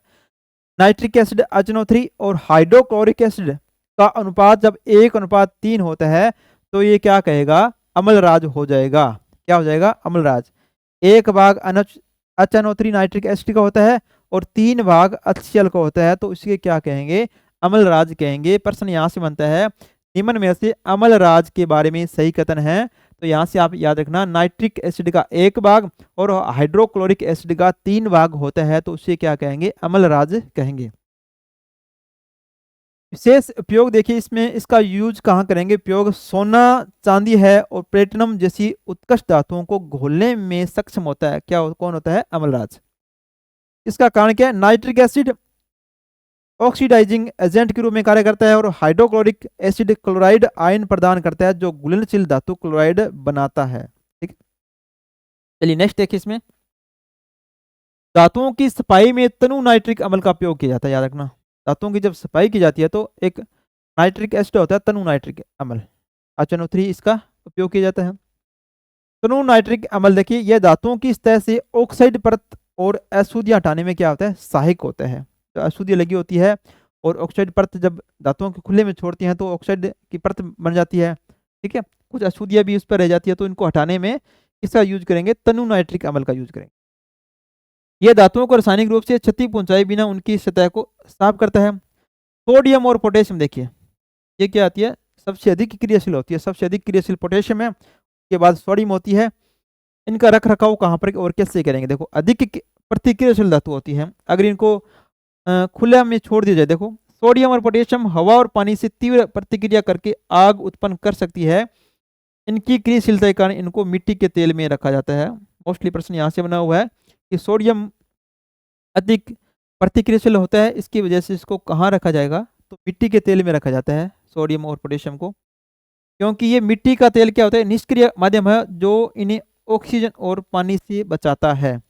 नाइट्रिक एसिड HNO3 और हाइड्रोक्लोरिक एसिड का अनुपात जब 1:3 होता है तो ये क्या कहेगा? अमलराज हो जाएगा। क्या हो जाएगा? अमलराज। 1 भाग HNO3 नाइट्रिक एसिड का होता है और 3 भाग HCl का होता है, तो इसके क्या कहेंगे? अमलराज कहेंगे। प्रश्न यहाँ से बनता है, निम्न में से अमलराज के बारे में सही कथन है। तो यहाँ से आप याद रखना, नाइट्रिक एसिड का 1 भाग और हाइड्रोक्लोरिक एसिड का 3 भाग होता है, तो उसे क्या कहेंगे? अमलराज कहेंगे। विशेष उपयोग देखिए इसमें, इसका यूज कहाँ करेंगे उपयोग, सोना चांदी है और प्लेटिनम जैसी उत्कृष्ट धातुओं को घोलने में सक्षम होता है। कौन होता है? अम्लराज। इसका कारण क्या है? नाइट्रिक एसिड ऑक्सीडाइजिंग एजेंट के रूप में कार्य करता है और हाइड्रोक्लोरिक एसिड क्लोराइड आयन प्रदान करता है जो घुलनशील धातु क्लोराइड बनाता है। ठीक है, चलिए नेक्स्ट देखिए इसमें, धातुओं की सफाई में तनु नाइट्रिक अम्ल का उपयोग किया जाता है। याद रखना, धातुओं की जब सफाई की जाती है तो एक नाइट्रिक एसिड होता है तनु नाइट्रिक अम्ल, HNO3, इसका उपयोग किया जाता है। तनु नाइट्रिक अम्ल देखिए, यह धातुओं की सतह से ऑक्साइड परत और अशुद्धियां हटाने में क्या होता है? सहायक होता है। तो अशुद्धियां लगी होती है और ऑक्साइड परत जब धातुओं के खुले में छोड़ती हैं तो ऑक्साइड की परत बन जाती है। ठीक है, कुछ अशुद्धियां भी उस पर रह जाती है, तो इनको हटाने में इसका यूज करेंगे, तनु नाइट्रिक अम्ल का यूज करेंगे। यह धातुओं को रासायनिक रूप से क्षति पहुंचाए बिना उनकी सतह को साफ करता है। सोडियम और पोटेशियम देखिए, ये क्या आती है? सबसे अधिक क्रियाशील होती है। सबसे अधिक क्रियाशील पोटेशियम है, उसके बाद सोडियम होती है। इनका रख रखाव कहाँ पर और कैसे करेंगे? देखो, अधिक प्रतिक्रियाशील धातु होती है, अगर इनको खुले में छोड़ दिया जाए, देखो सोडियम और पोटेशियम हवा और पानी से तीव्र प्रतिक्रिया करके आग उत्पन्न कर सकती है। इनकी क्रियाशीलता के कारण इनको मिट्टी के तेल में रखा जाता है। मोस्टली प्रश्न यहाँ से बना हुआ है कि सोडियम अधिक प्रतिक्रियाशील होता है, इसकी वजह से इसको कहाँ रखा जाएगा? तो मिट्टी के तेल में रखा जाता है सोडियम और पोटेशियम को, क्योंकि ये मिट्टी का तेल क्या होता है? निष्क्रिय माध्यम है जो इन्हें ऑक्सीजन और पानी से बचाता है।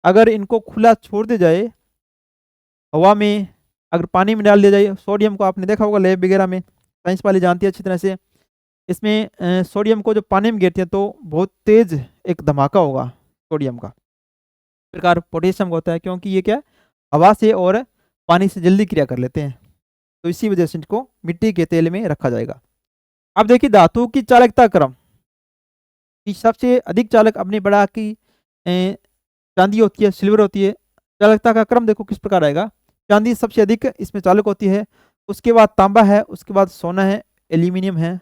अगर इनको खुला छोड़ दिया जाए हवा में, अगर पानी में डाल दिया जाए, सोडियम को आपने देखा होगा लैब वगैरह में, साइंस वाले जानती है अच्छी तरह से, इसमें सोडियम को जब पानी में गिरते हैं तो बहुत तेज एक धमाका होगा सोडियम का। इस प्रकार पोटेशियम का होता है, क्योंकि ये क्या, हवा से और पानी से जल्दी क्रिया कर लेते हैं, तो इसी वजह से इनको मिट्टी के तेल में रखा जाएगा। अब देखिए धातु की चालकता क्रम, सबसे अधिक चालक अपनी बढ़ा की चांदी होती है, सिल्वर होती है। चालकता का क्रम देखो किस प्रकार आएगा, चांदी सबसे अधिक इसमें चालक होती है, उसके बाद तांबा है, उसके बाद सोना है, एल्यूमिनियम है।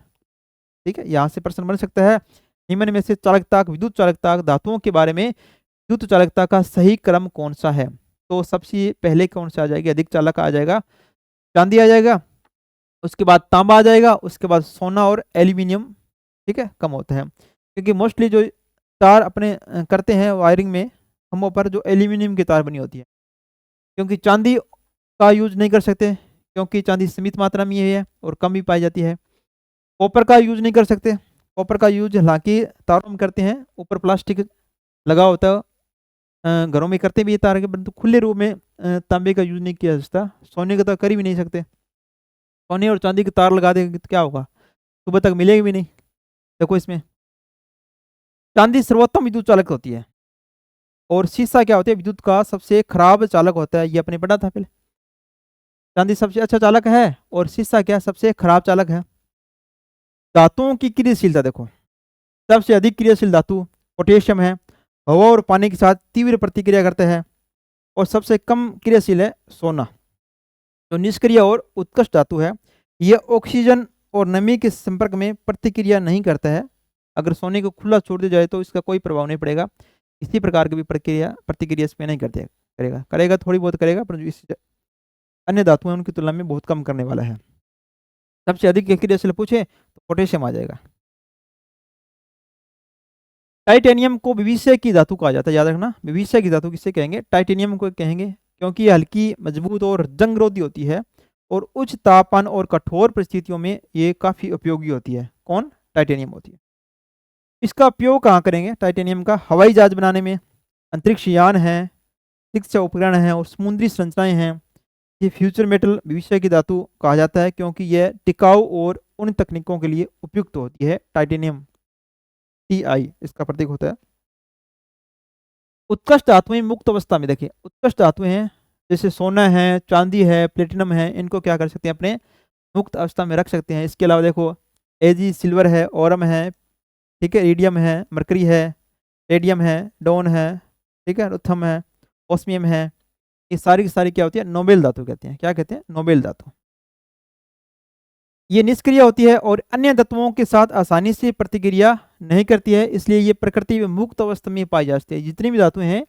ठीक है, यहाँ से प्रश्न बन सकता है निम्न में से चालकता, विद्युत चालकता धातुओं के बारे में विद्युत चालकता का सही क्रम कौन सा है? तो सबसे पहले कौन सा आ जाएगा? अधिक चालक आ जाएगा, चांदी आ जाएगा, उसके बाद तांबा आ जाएगा, उसके बाद सोना और एल्यूमिनियम। ठीक है, कम होता है, क्योंकि मोस्टली जो तार अपने करते हैं वायरिंग में खंभों पर, जो एल्यूमिनियम की तार बनी होती है, क्योंकि चांदी का यूज नहीं कर सकते, क्योंकि चांदी सीमित मात्रा में ही है और कम भी पाई जाती है। कॉपर का यूज नहीं कर सकते, कॉपर का यूज हालांकि तारों में करते हैं, ऊपर प्लास्टिक लगा होता है, घरों में करते भी ये तार के, परंतु खुले रूप में तांबे का यूज नहीं किया जा सकता। सोने का तो कर भी नहीं सकते, सोने और चांदी की तार लगा देंगे तो क्या होगा? सुबह तक मिलेगी भी नहीं। देखो इसमें चांदी सर्वोत्तम विद्युत चालक होती है और शीशा क्या होता है? विद्युत का सबसे खराब चालक होता है, ये अपने पढ़ा था पहले। चांदी सबसे अच्छा चालक है और शीशा क्या? सबसे खराब चालक है। धातुओं की क्रियाशीलता देखो, सबसे अधिक क्रियाशील धातु पोटेशियम है, हवा और पानी के साथ तीव्र प्रतिक्रिया करता है, और सबसे कम क्रियाशील है सोना, जो निष्क्रिय और उत्कृष्ट धातु है। यह ऑक्सीजन और नमी के संपर्क में प्रतिक्रिया नहीं करता है। अगर सोने को खुला छोड़ दिया जाए तो इसका कोई प्रभाव नहीं पड़ेगा, इसी प्रकार की भी प्रतिक्रिया इसमें नहीं करते, करेगा थोड़ी बहुत करेगा, पर इस अन्य धातुएं उनकी तुलना में बहुत कम करने वाला है। सबसे अधिक क्रियाशील पूछे तो पोटेशियम आ जाएगा। टाइटेनियम को विविशय की धातु कहा जाता है, याद रखना, विविशय की धातु किससे कहेंगे? टाइटेनियम को कहेंगे, क्योंकि ये हल्की, मजबूत और जंगरोधी होती है और उच्च तापमान और कठोर परिस्थितियों में ये काफी उपयोगी होती है। कौन? टाइटेनियम होती है। इसका उपयोग कहाँ करेंगे टाइटेनियम का? हवाई जहाज बनाने में, अंतरिक्ष यान है, चिकित्सा उपकरण है और समुद्री संरचनाएं हैं। ये फ्यूचर मेटल, भविष्य की धातु कहा जाता है, क्योंकि यह टिकाऊ और उन तकनीकों के लिए उपयुक्त होती है। टाइटेनियम Ti इसका प्रतीक होता है। उत्कृष्ट धातुएं मुक्त अवस्था में, देखिए उत्कृष्ट धातुएं हैं जैसे सोना है, चांदी है, प्लेटिनम है, इनको क्या कर सकते हैं? अपने मुक्त अवस्था में रख सकते हैं। इसके अलावा देखो एजी सिल्वर है, ओरम है, ठीक है, रीडियम है, मरकरी है, रेडियम है, डोन है, ठीक है, रुथम है, ओस्मियम है। ये सारी की सारी क्या होती है? नोबेल धातु कहते हैं। क्या कहते हैं? नोबेल धातु। ये निष्क्रिय होती है और अन्य तत्वों के साथ आसानी से प्रतिक्रिया नहीं करती है, इसलिए ये प्रकृति में मुक्त अवस्था में पाई जाती है। जितनी भी धातुएं हैं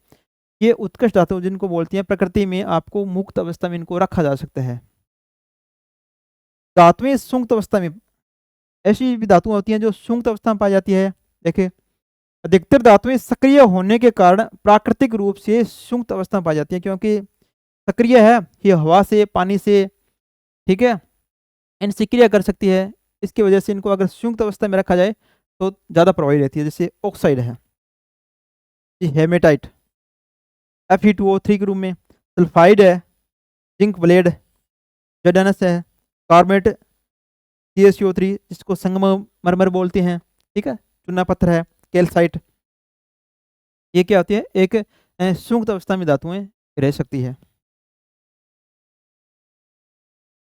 ये उत्कृष्ट धातु जिनको बोलती हैं, प्रकृति में आपको मुक्त अवस्था में इनको रखा जा सकता है। धातुएं सुंक्त अवस्था में, ऐसी भी धातुएं होती हैं जो सुंक्त अवस्था में पाई जाती है। देखिए, अधिकतर धातुएं सक्रिय होने के कारण प्राकृतिक रूप से सुंक्त अवस्था में पाई जाती हैं, क्योंकि सक्रिय है, ये हवा से, पानी से, ठीक है, इनसे क्रिया कर सकती है। इसकी वजह से इनको अगर संयुक्त अवस्था में रखा जाए तो ज़्यादा प्रभावी रहती है। जैसे ऑक्साइड है, हेमेटाइट Fe2O3 के रूप में, सल्फाइड है, जिंक ब्लेड, जडानस है, कार्बोनेट CaCO3 जिसको संगमरमर बोलते हैं, ठीक है, चूना पत्थर है, कैल्साइट। ये क्या होती है, एक संयुक्त अवस्था में धातुएं रह सकती है।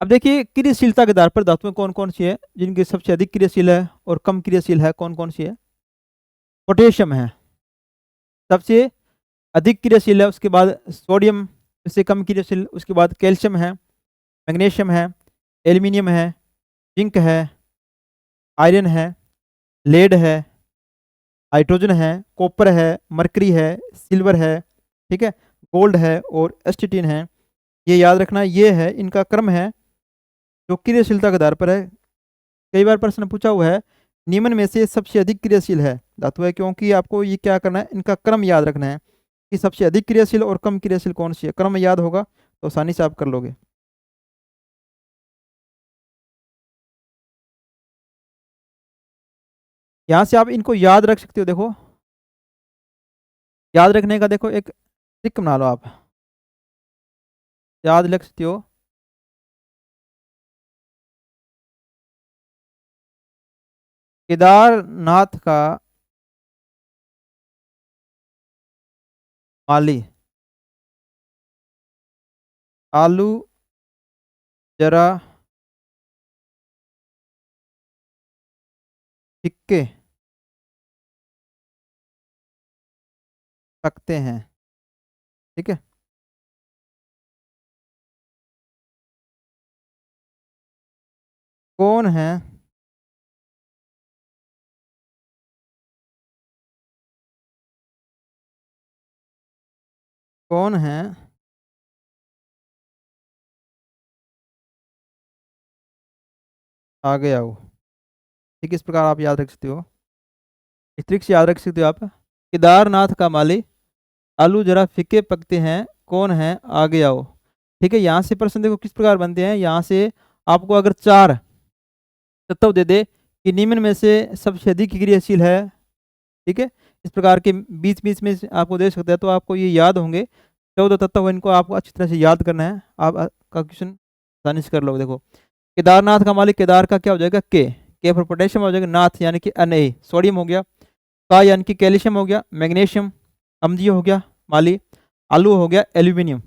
अब देखिए क्रियाशीलता के आधार पर धातुएं कौन कौन सी है, जिनकी सबसे अधिक क्रियाशील है और कम क्रियाशील है, कौन कौन सी है। पोटेशियम है सबसे अधिक क्रियाशील है, उसके बाद सोडियम इससे कम क्रियाशील, उसके बाद कैल्शियम है, मैग्नीशियम है, एल्यूमिनियम है, जिंक है, आयरन है, लेड है, हाइड्रोजन है, कॉपर है, मरकरी है, सिल्वर है, ठीक है, गोल्ड है और एस्टिटीन है। ये याद रखना, ये है इनका क्रम है जो क्रियाशीलता के आधार पर है। कई बार प्रश्न पूछा हुआ है निम्न में से सबसे अधिक क्रियाशील है धातु है, क्योंकि आपको ये क्या करना है, इनका क्रम याद रखना है कि सबसे अधिक क्रियाशील और कम क्रियाशील कौन सी है। क्रम याद होगा तो आसानी से आप कर लोगे। यहाँ से आप इनको याद रख सकते हो। देखो, याद रखने का देखो एक ट्रिक बना लो, आप याद रख सकते हो। केदारनाथ का माली आलू जरा फिक्के पकते हैं, ठीक है। कौन है कौन है आगे आओ, ठीक है। इस प्रकार आप याद रख सकते हो, इस ट्रिक से याद रख सकते हो आप। केदारनाथ का माली आलू जरा फीके पकते हैं, कौन है आगे आओ, ठीक है। यहाँ से प्रश्न देखो किस प्रकार बनते हैं। यहाँ से आपको अगर चार तत्व दे दे कि निम्न में से सबसे अधिक क्रियाशील है, ठीक है, इस प्रकार के बीच बीच में आपको दे सकता है, तो आपको ये याद होंगे 14 तत्व, इनको आपको अच्छी तरह से याद करना है। आप का क्वेश्चन आसानी से कर लोगे। देखो, केदारनाथ का मालिक, केदार का क्या हो जाएगा, के पर पोटेशियम हो जाएगा, नाथ यानी कि Na सोडियम हो गया, का यानी कि कैल्शियम हो गया, मैग्नीशियम अम्लीय हो गया माली, आलू हो गया एल्यूमिनियम,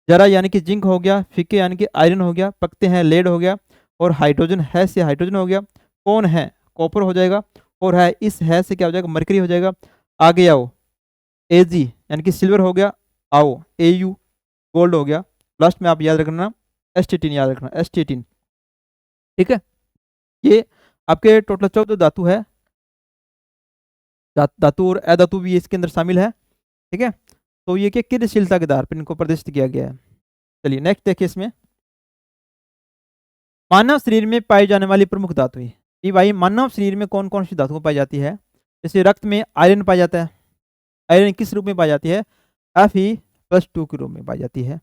जरा यानी कि जिंक हो गया, फीके यानी कि आयरन हो गया, पकते हैं लेड हो गया, और हाइड्रोजन है से हाइड्रोजन हो गया, कौन है कॉपर हो जाएगा, और है इस है से क्या हो जाएगा, मरकरी हो जाएगा। आगे आओ Ag यानी कि सिल्वर हो गया, आओ Au गोल्ड हो गया, लास्ट में आप याद रखना एस्टेटिन, याद रखना एस्टेटिन, ठीक है। ये आपके टोटल 14 धातु है, धातु और अधातु भी इसके अंदर शामिल है, ठीक है। तो ये क्या क्रियाशीलता के आधार पर इनको प्रदर्शित किया गया है। चलिए नेक्स्ट देखिए, इसमें मानव शरीर में पाई जाने वाली प्रमुख धातुएं। ये भाई मानव शरीर में कौन कौन सी धातुएं पाई जाती है। जैसे रक्त में आयरन पाया जाता है, आयरन किस रूप में पाई जाती है, Fe+2 के रूप में पाई जाती है।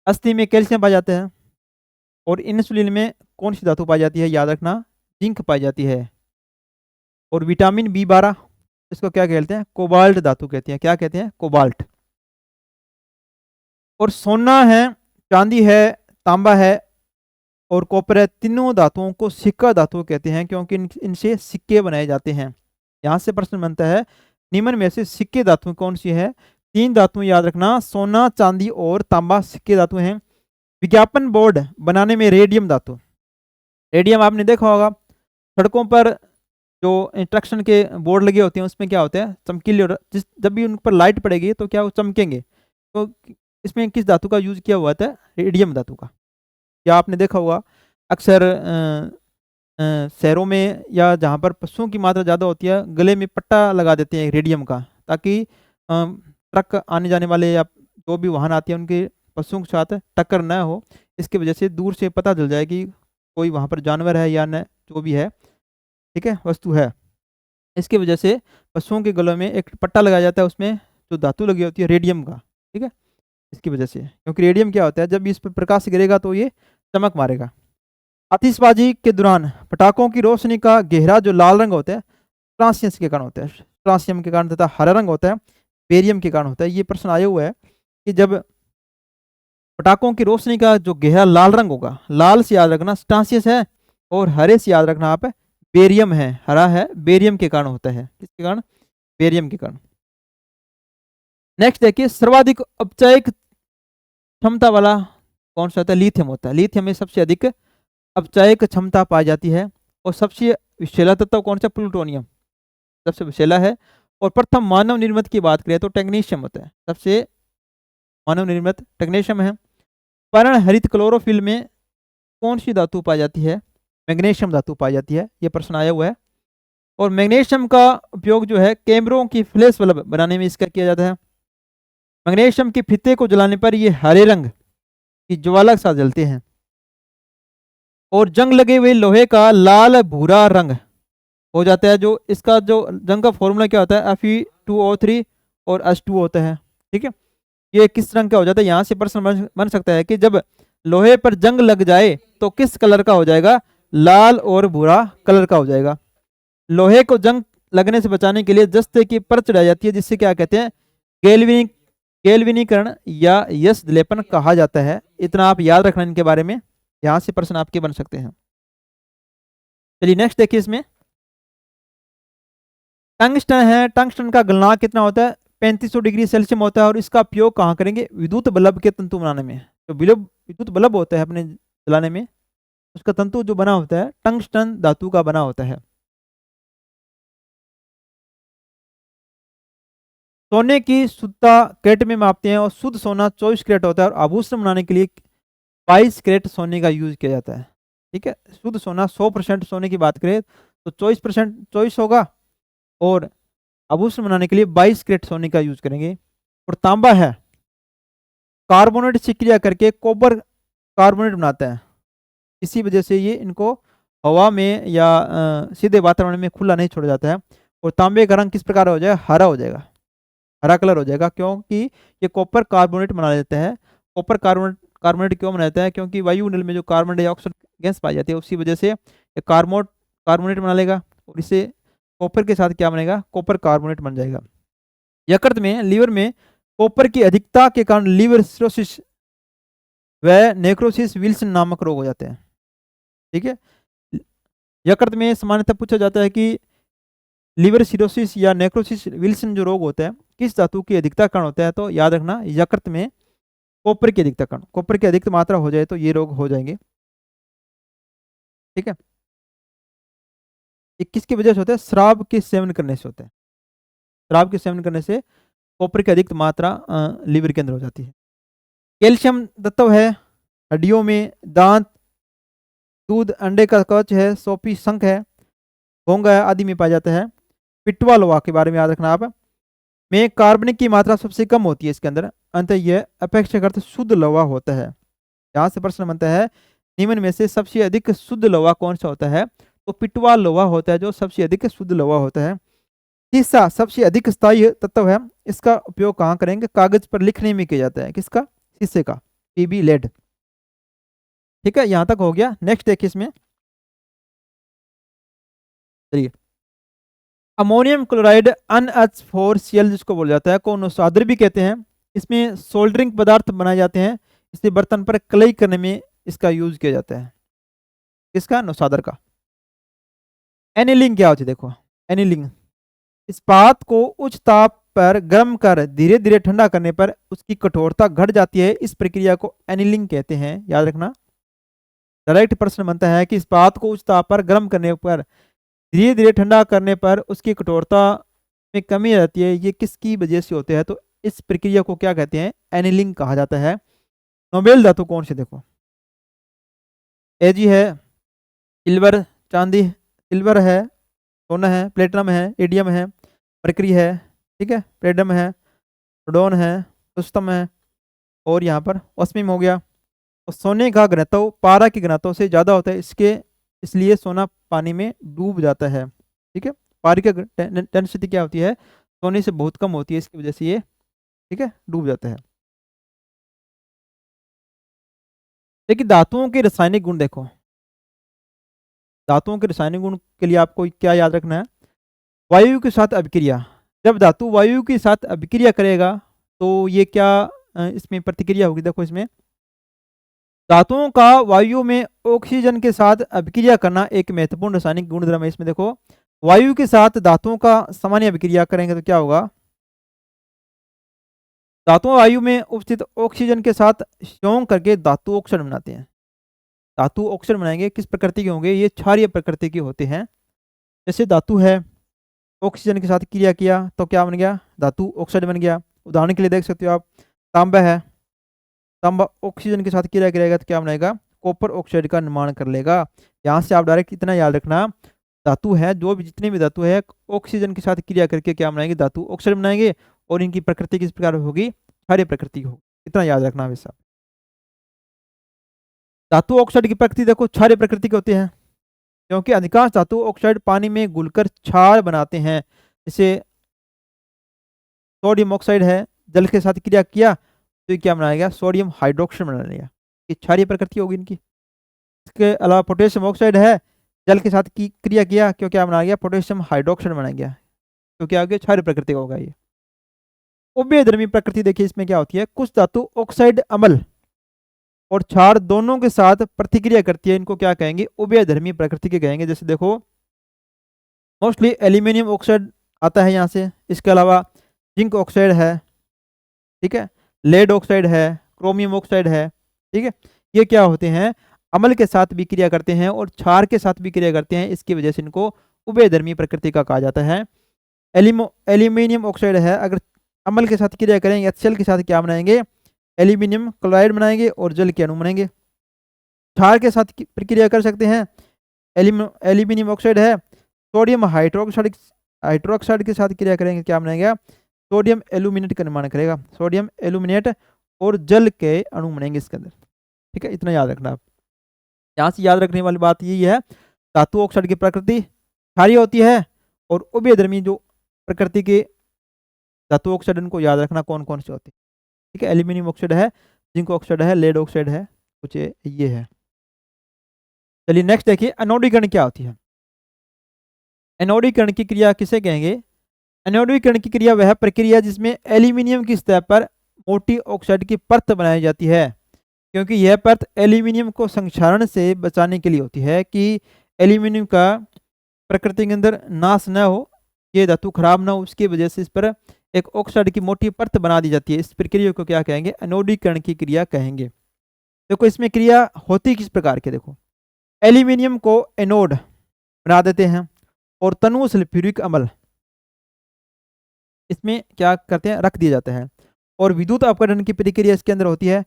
अस्थि में कैल्शियम पाया जाता है, और इंसुलिन में कौन सी धातु पाई जाती है, याद रखना जिंक पाई जाती है। और विटामिन B12 इसको क्या कहते हैं, कोबाल्ट धातु कहते हैं, क्या कहते हैं, कोबाल्ट। और सोना है, चांदी है, तांबा है और कॉपर है, तीनों धातुओं को सिक्का धातु कहते हैं, क्योंकि इनसे सिक्के बनाए जाते हैं। यहाँ से प्रश्न बनता है निम्न में से सिक्के धातु कौन सी है। तीन धातुएं याद रखना, सोना, चांदी और तांबा सिक्के धातु हैं। विज्ञापन बोर्ड बनाने में रेडियम धातु, रेडियम आपने देखा होगा सड़कों पर जो इंस्ट्रक्शन के बोर्ड लगे होते हैं उसमें क्या होता है, चमकीले, और जब भी उन पर लाइट पड़ेगी तो क्या वो चमकेंगे। तो इसमें किस धातु का यूज किया हुआ था, रेडियम धातु का। या आपने देखा होगा अक्सर शहरों में या जहाँ पर पशुओं की मात्रा ज़्यादा होती है, गले में पट्टा लगा देते हैं रेडियम का, ताकि ट्रक आने जाने वाले या जो भी वाहन आते हैं उनके पशुओं के साथ टक्कर न हो। इसकी वजह से दूर से पता चल जाए कि कोई वहाँ पर जानवर है या न जो भी है, ठीक है, वस्तु है, इसकी वजह से पशुओं के गलों में एक पट्टा लगाया जाता है, उसमें जो धातु लगी होती है रेडियम का, ठीक है, इसकी वजह से, क्योंकि रेडियम क्या होता है, जब इस पर प्रकाश गिरेगा तो ये चमक मारेगा। आतिशबाजी के दौरान पटाखों की रोशनी का गहरा जो लाल रंग होता है ट्रांसियंस के कारण होता है, ट्रांसियम के कारण, तथा हरा रंग होता है बेरियम के कारण होता है। ये प्रश्न आया हुआ है कि जब पटाखों की रोशनी का जो गहरा लाल रंग होगा, लाल से याद रखना ट्रांसियस है, और हरे से याद रखना आप बेरियम है, हरा है बेरियम के कारण होता है, किसके कारण, बेरियम के कारण। नेक्स्ट देखिए, सर्वाधिक अपचयक क्षमता वाला कौन सा होता है, लिथियम होता है। लिथियम में सबसे अधिक अपचयक क्षमता पाई जाती है, और सबसे विषैला तत्व कौन सा, प्लूटोनियम सबसे विषैला है। और प्रथम मानव निर्मित की बात करें तो टेक्नीशियम होता है, सबसे मानव निर्मित टेक्नीशियम है। पर्ण हरित क्लोरोफिल में कौन सी धातु पाई जाती है, मैग्नीशियम धातु पाई जाती है, ये प्रश्न आया हुआ है। और मैग्नीशियम का उपयोग जो है कैमरों की फ्लैश बल्ब बनाने में इसका किया जाता है। मैग्नीशियम के फीते को जलाने पर ये हरे रंग की ज्वाला के साथ जलते हैं। और जंग लगे हुए लोहे का लाल भूरा रंग हो जाता है, जो इसका जो जंग का फॉर्मूला क्या होता है, Fe2O3 और H2 होता है, ठीक है। ये किस रंग का हो जाता है, यहाँ से प्रश्न बन सकता है कि जब लोहे पर जंग लग जाए तो किस कलर का हो जाएगा, लाल और भूरा कलर का हो जाएगा। लोहे को जंग लगने से बचाने के लिए जस्ते की परत चढ़ाई जाती है, जिससे क्या कहते हैं, गैल्वेनीकरण या यश दिलेपन कहा जाता है। इतना आप याद रखना इनके बारे में, यहाँ से प्रश्न आपके बन सकते हैं। चलिए नेक्स्ट देखिए, इसमें टंगस्टन है, टंगस्टन का गलनांक कितना होता है, 3500 डिग्री सेल्सियस होता है। और इसका उपयोग कहाँ करेंगे, विद्युत बल्ब के तंतु बनाने में। तो विद्युत बल्ब होता है अपने जलाने में, उसका तंतु जो बना होता है टंगस्टन धातु का बना होता है। सोने की शुद्धता कैरेट में मापते हैं, और शुद्ध सोना 24 कैरेट होता है, और आभूषण बनाने के लिए 22 कैरेट सोने का यूज किया जाता है, ठीक है। शुद्ध सोना 100% सोने की बात करें तो 24 होगा, और आभूषण बनाने के लिए 22 कैरेट सोने का यूज करेंगे। और तांबा है, कार्बोनेट से क्रिया करके कॉपर कार्बोनेट बनाता है, इसी वजह से ये इनको हवा में या सीधे वातावरण में खुला नहीं छोड़ा जाता है। और तांबे का रंग किस प्रकार हो जाएगा, हरा हो जाएगा, हरा कलर हो जाएगा, क्योंकि ये कॉपर कार्बोनेट बना देता है। कॉपर कार्बोनेट क्यों बनाता है, क्योंकि वायुमंडल में जो कार्बन डाइऑक्साइड गैस पाई जाती है, उसी वजह से ये कार्बोनेट बना लेगा, और इससे कॉपर के साथ क्या बनेगा, कॉपर कार्बोनेट बन जाएगा। यकृत में, लीवर में कॉपर की अधिकता के कारण लीवर सिरोसिस व नेक्रोसिस विल्सन नामक रोग हो जाते हैं, ठीक है। यकृत में सामान्यतः पूछा जाता है कि लीवर सिरोसिस या नेक्रोसिस विल्सन जो रोग होता है किस धातु की अधिकता कारण होता है, तो याद रखना यकृत में कॉपर की अधिकता कारण, कॉपर की अधिक मात्रा हो जाए तो ये रोग हो जाएंगे, ठीक है। ये किसकी वजह से होता है, शराब के सेवन करने से होता है। शराब के सेवन करने से कॉपर की अधिक मात्रा लीवर के अंदर हो जाती है। कैल्शियम तत्व है हड्डियों में, दांत, दूध, अंडे का कवच है, सोपी शंख है, घोंगा आदि में पाया जाता है। पिटवा लोहा के बारे में याद रखना आप, में कार्बनिक की मात्रा सबसे कम होती है इसके अंदर, अंत यह अपेक्षाकृत शुद्ध लोहा होता है। यहाँ से प्रश्न बनता है, निम्न में से सबसे अधिक शुद्ध लोहा कौन सा होता है, तो पिटवा लोहा होता है जो सबसे अधिक शुद्ध लोहा होता है। तीसरा सबसे अधिक स्थायी तत्व है, इसका उपयोग कहाँ करेंगे, कागज पर लिखने में किया जाता है, किसका, शीशे का, पीबी लेड, ठीक है। यहाँ तक हो गया। नेक्स्ट देखिए इसमें, चलिए, अमोनियम क्लोराइड NH4Cl जिसको बोला जाता है को नौसादर भी कहते हैं। इसमें सोल्डरिंग पदार्थ बनाए जाते हैं, इसे बर्तन पर कलई करने में इसका यूज किया जाता है, इसका नौसादर का। एनिलिंग क्या होती है, देखो एनिलिंग, इस्पात को उच्च ताप पर गर्म कर धीरे धीरे ठंडा करने पर उसकी कठोरता घट जाती है, इस प्रक्रिया को एनिलिंग कहते हैं, याद रखना। डायरेक्ट प्रश्न बनता है कि इस्पात को उच्च ताप पर गर्म करने पर धीरे धीरे ठंडा करने पर उसकी कठोरता में कमी आ जाती है, ये किसकी वजह से होते हैं, तो इस प्रक्रिया को क्या कहते हैं, एनिलिंग कहा जाता है। नोबेल धातु कौन सी, देखो एजी है, सिल्वर चांदी, सिल्वर है, सोना है, प्लेटिनम है, एडियम है, मरकरी है, ठीक है, पेडम है, रोडोन है, रुस्तम है, और यहाँ पर ऑस्मियम हो गया, और सोने का घनत्व पारा के घनत्व से ज़्यादा होता है, इसलिए सोना पानी में डूब जाता है। ठीक है, पारे की डेंसिटी क्या होती है, सोने से बहुत कम होती है, इसकी वजह से ये ठीक है डूब जाता है। देखिए धातुओं के रासायनिक गुण देखो, धातुओं के रासायनिक गुण के लिए आपको क्या याद रखना है, वायु के साथ अभिक्रिया। जब धातु वायु के साथ अभिक्रिया करेगा तो ये क्या इसमें प्रतिक्रिया होगी। देखो इसमें धातुओं का वायु में ऑक्सीजन के साथ अभिक्रिया करना एक महत्वपूर्ण रासायनिक गुणधर्म है। इसमें देखो वायु के साथ धातुओं का सामान्य अभिक्रिया करेंगे तो क्या होगा, धातु वायु में उपस्थित ऑक्सीजन के साथ संयोग करके धातु ऑक्साइड बनाते हैं। धातु ऑक्साइड बनाएंगे, किस प्रकृति के होंगे, ये क्षारीय प्रकृति के होते हैं। जैसे धातु है, ऑक्सीजन के साथ क्रिया किया तो क्या बन गया, धातु ऑक्साइड बन गया। उदाहरण के लिए देख सकते हो आप, तांबा है, तांबा ऑक्सीजन के साथ क्रिया करेगा तो क्या बनाएगा, कॉपर ऑक्साइड का निर्माण कर लेगा। यहाँ से आप डायरेक्ट इतना याद रखना, धातु है जो भी जितने भी धातु है ऑक्सीजन के साथ क्रिया करके क्या बनाएंगे, धातु ऑक्साइड बनाएंगे, और इनकी प्रकृति किस प्रकार होगी, क्षारीय प्रकृति होगी। इतना याद रखना हमेशा। धातु ऑक्साइड की प्रकृति देखो क्षारीय प्रकृति के होते हैं, क्योंकि अधिकांश धातु ऑक्साइड पानी में घुलकर क्षार बनाते हैं। जैसे सोडियम ऑक्साइड है, जल के साथ क्रिया किया तो ये क्या बनाएगा, सोडियम हाइड्रोक्साइड बना लिया, ये क्षारीय प्रकृति होगी इनकी। इसके अलावा पोटेशियम ऑक्साइड है, जल के साथ की क्रिया किया क्यों क्या बना गया, पोटेशियम हाइड्रोक्साइड बना गया, क्योंकि आगे क्षारीय प्रकृति का होगा ये। उभयधर्मी प्रकृति देखिए इसमें क्या होती है, कुछ धातु ऑक्साइड अम्ल और क्षार दोनों के साथ प्रतिक्रिया करती है, इनको क्या कहेंगे, उभयधर्मी प्रकृति के कहेंगे। जैसे देखो मोस्टली एल्यूमिनियम ऑक्साइड आता है यहाँ से, इसके अलावा जिंक ऑक्साइड है, ठीक है, लेड ऑक्साइड है, क्रोमियम ऑक्साइड है, ठीक है। ये क्या होते हैं, अम्ल के साथ भी क्रिया करते हैं और क्षार के साथ भी क्रिया करते हैं, इसकी वजह से इनको उभयधर्मी प्रकृति का कहा जाता है। एल्यूमिनियम ऑक्साइड है, अगर अम्ल के साथ क्रिया करेंगे HCl के साथ क्या बनाएंगे, एल्यूमिनियम क्लोराइड बनाएंगे और जल के अणु बनेंगे। क्षार के साथ प्रक्रिया कर सकते हैं, एल्यूमिनियम ऑक्साइड है, सोडियम हाइड्रोक्साइड के साथ क्रिया करेंगे क्या बनाएगा, सोडियम एल्यूमिनेट का निर्माण करेगा, सोडियम एल्यूमिनेट, और जल के अणु बनेंगे इसके अंदर। ठीक है, इतना याद रखना आप। यहाँ से याद रखने वाली बात यही है, धातु ऑक्साइड की प्रकृति क्षारीय होती है और उभयधर्मी जो प्रकृति के धातु ऑक्साइड इनको याद रखना कौन कौन से होते हैं। ठीक है, एल्यूमिनियम ऑक्साइड है, जिंक ऑक्साइड है, लेड ऑक्साइड है, कुछ ये है। चलिए नेक्स्ट देखिए, अनोडीकरण क्या होती है। अनोडीकरण की क्रिया किसे कहेंगे, अनोडीकरण की क्रिया वह प्रक्रिया जिसमें एल्यूमिनियम की सतह पर मोटी ऑक्साइड की परत बनाई जाती है, क्योंकि यह परत एल्यूमिनियम को संक्षारण से बचाने के लिए होती है कि एल्यूमिनियम का प्रकृति के अंदर नाश न हो, ये धातु खराब ना हो, उसकी वजह से इस पर एक ऑक्साइड की मोटी परत बना दी जाती है। इस प्रक्रिया को क्या कहेंगे, अनोडीकरण की क्रिया कहेंगे। देखो इसमें क्रिया होती किस प्रकार की, देखो एल्यूमिनियम को एनोड बना देते हैं और तनु सल्फ्यूरिक अम्ल इसमें क्या करते हैं, रख दिया जाता है, और विद्युत अपघटन की प्रक्रिया इसके अंदर होती है।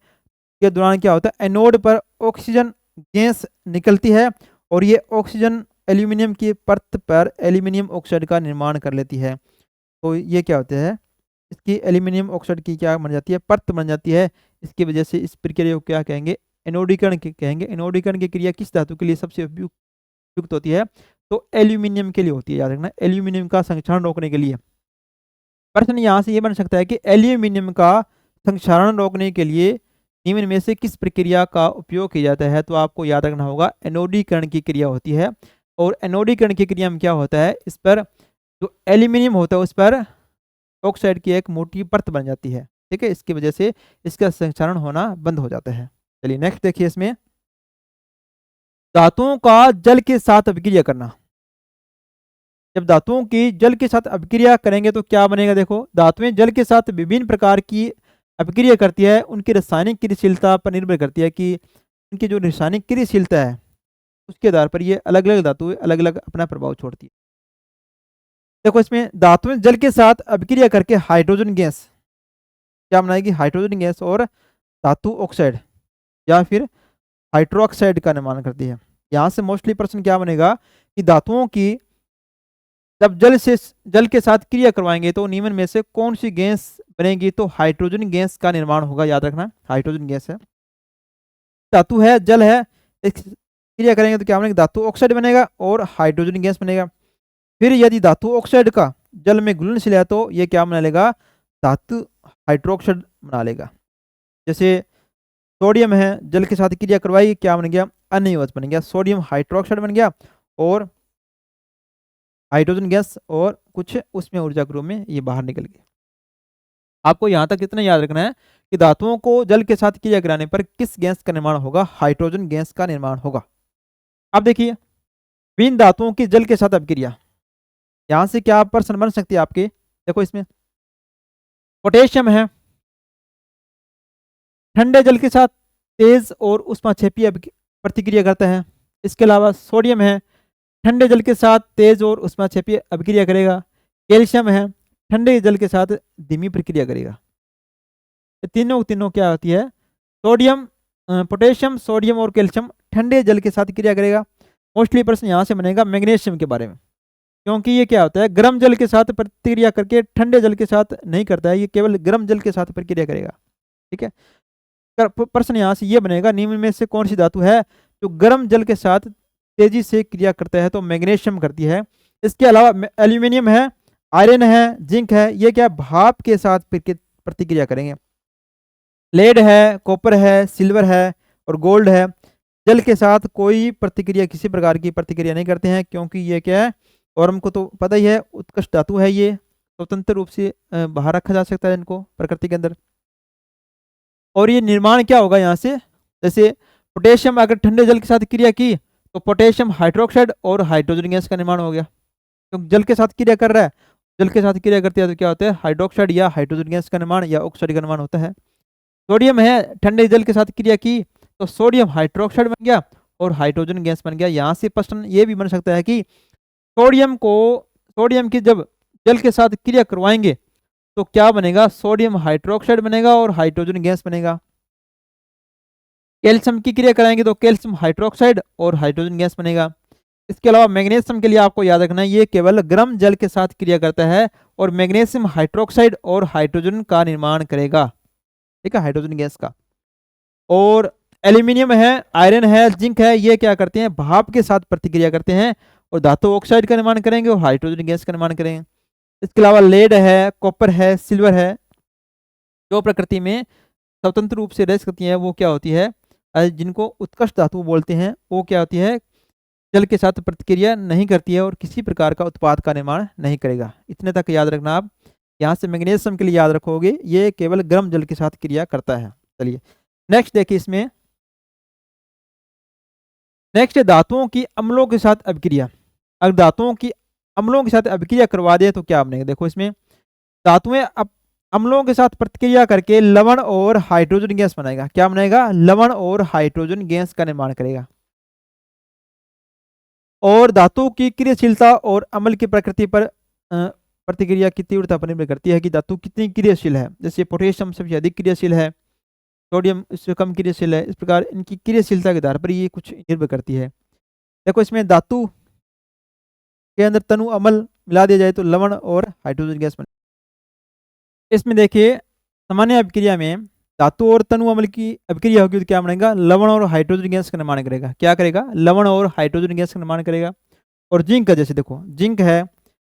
के दौरान क्या होता है, एनोड पर ऑक्सीजन गैस निकलती है और ये ऑक्सीजन एल्यूमिनियम की परत पर एल्यूमिनियम ऑक्साइड का निर्माण कर लेती है। तो ये क्या होता है, इसकी एल्यूमिनियम ऑक्साइड की क्या बन जाती है, परत बन जाती है। इसकी वजह से इस प्रक्रिया को क्या कहेंगे, एनोडीकरण कहेंगे। एनोडीकरण की क्रिया किस धातु के लिए सबसे उपयुक्त होती है, तो एल्यूमिनियम के लिए होती है, याद रखना, एल्यूमिनियम का संक्षारण रोकने के लिए। प्रश्न यहाँ से ये बन सकता है कि एल्यूमिनियम का संक्षारण रोकने के लिए निम्न में से किस प्रक्रिया का उपयोग किया जाता है, तो आपको याद रखना होगा एनोडीकरण की क्रिया होती है। और एनोडीकरण की क्रिया में क्या होता है, इस पर जो एल्यूमिनियम होता है उस पर ऑक्साइड की एक मोटी परत बन जाती है। ठीक है, इसकी वजह से इसका संक्षारण होना बंद हो जाता है। चलिए नेक्स्ट देखिए, इसमें धातुओं का जल के साथ अभिक्रिया करना। जब धातुओं की जल के साथ अभिक्रिया करेंगे तो क्या बनेगा, देखो धातुएं जल के साथ विभिन्न प्रकार की अभिक्रिया करती है, उनकी रासायनिक क्रियाशीलता पर निर्भर करती है कि उनकी जो रासायनिक क्रियाशीलता है उसके आधार पर ये अलग अलग धातुएं अलग अलग अपना प्रभाव छोड़ती है। देखो इसमें धातुएं जल के साथ अभिक्रिया करके हाइड्रोजन गैस क्या बनाएगी, हाइड्रोजन गैस और धातु ऑक्साइड या फिर हाइड्रोक्साइड का निर्माण करती है। यहाँ से मोस्टली प्रश्न क्या बनेगा कि धातुओं की जब जल के साथ क्रिया करवाएंगे तो निम्न में से कौन सी गैस बनेगी, तो हाइड्रोजन गैस का निर्माण होगा, याद रखना हाइड्रोजन गैस है। धातु है, जल है, क्रिया करेंगे तो क्या बनेगा, धातु ऑक्साइड बनेगा और हाइड्रोजन गैस बनेगा। फिर यदि धातु ऑक्साइड का जल में घुलनशील है तो ये क्या बना लेगा, धातु हाइड्रोक्साइड बना लेगा। जैसे सोडियम है, जल के साथ क्रिया करवाई, क्या बन गया, NaOH बन गया, सोडियम हाइड्रोक्साइड बन गया और हाइड्रोजन गैस और कुछ उसमें ऊर्जा के रूप में ये बाहर निकल गई। आपको यहाँ तक इतना याद रखना है कि धातुओं को जल के साथ क्रिया कराने पर किस गैस का निर्माण होगा, हाइड्रोजन गैस का निर्माण होगा। अब देखिए विभिन्न धातुओं की जल के साथ अभिक्रिया, यहाँ से क्या प्रश्न बन सकती है आपके, देखो इसमें पोटेशियम है, ठंडे जल के साथ तेज और उष्माक्षेपीय प्रतिक्रिया करता है। इसके अलावा सोडियम है, ठंडे जल के साथ तेज और उष्माक्षेपीय अभिक्रिया करेगा। कैल्शियम है, ठंडे जल के साथ धीमी प्रक्रिया करेगा। ये तीनों क्या होती है, सोडियम, पोटेशियम, सोडियम और कैल्शियम ठंडे जल के साथ क्रिया करेगा। मोस्टली प्रश्न यहाँ से बनेगा मैग्नीशियम के बारे में, क्योंकि ये क्या होता है, गर्म जल के साथ प्रतिक्रिया करके ठंडे जल के साथ नहीं करता है, ये केवल गर्म जल के साथ प्रक्रिया करेगा। ठीक है, प्रश्न यहाँ से ये बनेगा, निम्न में से कौन सी धातु है जो गर्म जल के साथ तेजी से क्रिया करता है, तो मैग्नीशियम करती है। इसके अलावा एल्यूमिनियम है, आयरन है, जिंक है, ये क्या भाप के साथ प्रतिक्रिया करेंगे। लेड है, कॉपर है, सिल्वर है और गोल्ड है, जल के साथ कोई प्रतिक्रिया, किसी प्रकार की प्रतिक्रिया नहीं करते हैं, क्योंकि ये क्या है, और हमको तो पता ही है उत्कृष्ट धातु है, ये स्वतंत्र रूप से बाहर रखा जा सकता है इनको प्रकृति के अंदर। और ये निर्माण क्या होगा यहाँ से, जैसे पोटेशियम अगर ठंडे जल के साथ क्रिया की तो पोटेशियम हाइड्रोक्साइड और हाइड्रोजन गैस का निर्माण हो गया, क्योंकि जल के साथ क्रिया कर रहा है, जल के साथ क्रिया करती है तो क्या होता है, हाइड्रोक्साइड या हाइड्रोजन गैस का निर्माण या ऑक्साइड का निर्माण होता है। सोडियम है, ठंडे जल के साथ क्रिया की तो सोडियम हाइड्रोक्साइड बन गया और हाइड्रोजन गैस बन गया। यहाँ से प्रश्न ये भी बन सकता है कि सोडियम की जब जल के साथ क्रिया करवाएंगे तो क्या बनेगा, सोडियम हाइड्रोक्साइड बनेगा और हाइड्रोजन गैस बनेगा। कैल्शियम की क्रिया कराएंगे तो कैल्शियम हाइड्रोक्साइड और हाइड्रोजन गैस बनेगा। इसके अलावा मैग्नीशियम के लिए आपको याद रखना है, ये केवल गर्म जल के साथ क्रिया करता है और मैग्नीशियम हाइड्रोक्साइड और हाइड्रोजन का निर्माण करेगा। ठीक है, हाइड्रोजन गैस का। और एल्यूमिनियम है, आयरन है, जिंक है, ये क्या करते हैं, भाप के साथ प्रतिक्रिया करते हैं और धातु ऑक्साइड का निर्माण करेंगे और हाइड्रोजन गैस का निर्माण करेंगे। इसके अलावा लेड है, कॉपर है, सिल्वर है, जो प्रकृति में स्वतंत्र रूप से रह सकती है, वो क्या होती है, जिनको उत्कृष्ट धातु बोलते हैं, वो क्या होती है, जल के साथ प्रतिक्रिया नहीं करती है और किसी प्रकार का उत्पाद का निर्माण नहीं करेगा। इतने तक याद रखना आप। यहाँ से मैग्नीशियम के लिए याद रखोगे, ये केवल गर्म जल के साथ क्रिया करता है। चलिए नेक्स्ट देखिए, इसमें नेक्स्ट है धातुओं की अम्लों के साथ अभिक्रिया। अगर धातुओं की अम्लों के साथ अभिक्रिया करवा दे तो क्या बनेगा, देखो इसमें धातुएं अम्लों के साथ प्रतिक्रिया करके लवण और हाइड्रोजन गैस बनाएगा। क्या बनाएगा, लवण और हाइड्रोजन गैस का निर्माण करेगा। और धातु की क्रियाशीलता और अम्ल की प्रकृति पर प्रतिक्रिया की तीव्रता पर निर्भर करती है कि धातु कितनी क्रियाशील है। जैसे पोटेशियम सबसे अधिक क्रियाशील है, सोडियम इससे कम क्रियाशील है। इस प्रकार इनकी क्रियाशीलता के आधार पर ये कुछ निर्भर करती है। देखो इसमें धातु के अंदर तनु अम्ल मिला दिया जाए तो लवण और हाइड्रोजन गैस बने। इसमें देखिए सामान्य अभिक्रिया में धातु और तनु अम्ल की अभिक्रिया होगी तो क्या बनेगा, लवण और हाइड्रोजन गैस का निर्माण करेगा। क्या करेगा, लवण और हाइड्रोजन गैस का निर्माण करेगा। और जिंक का, जैसे देखो जिंक है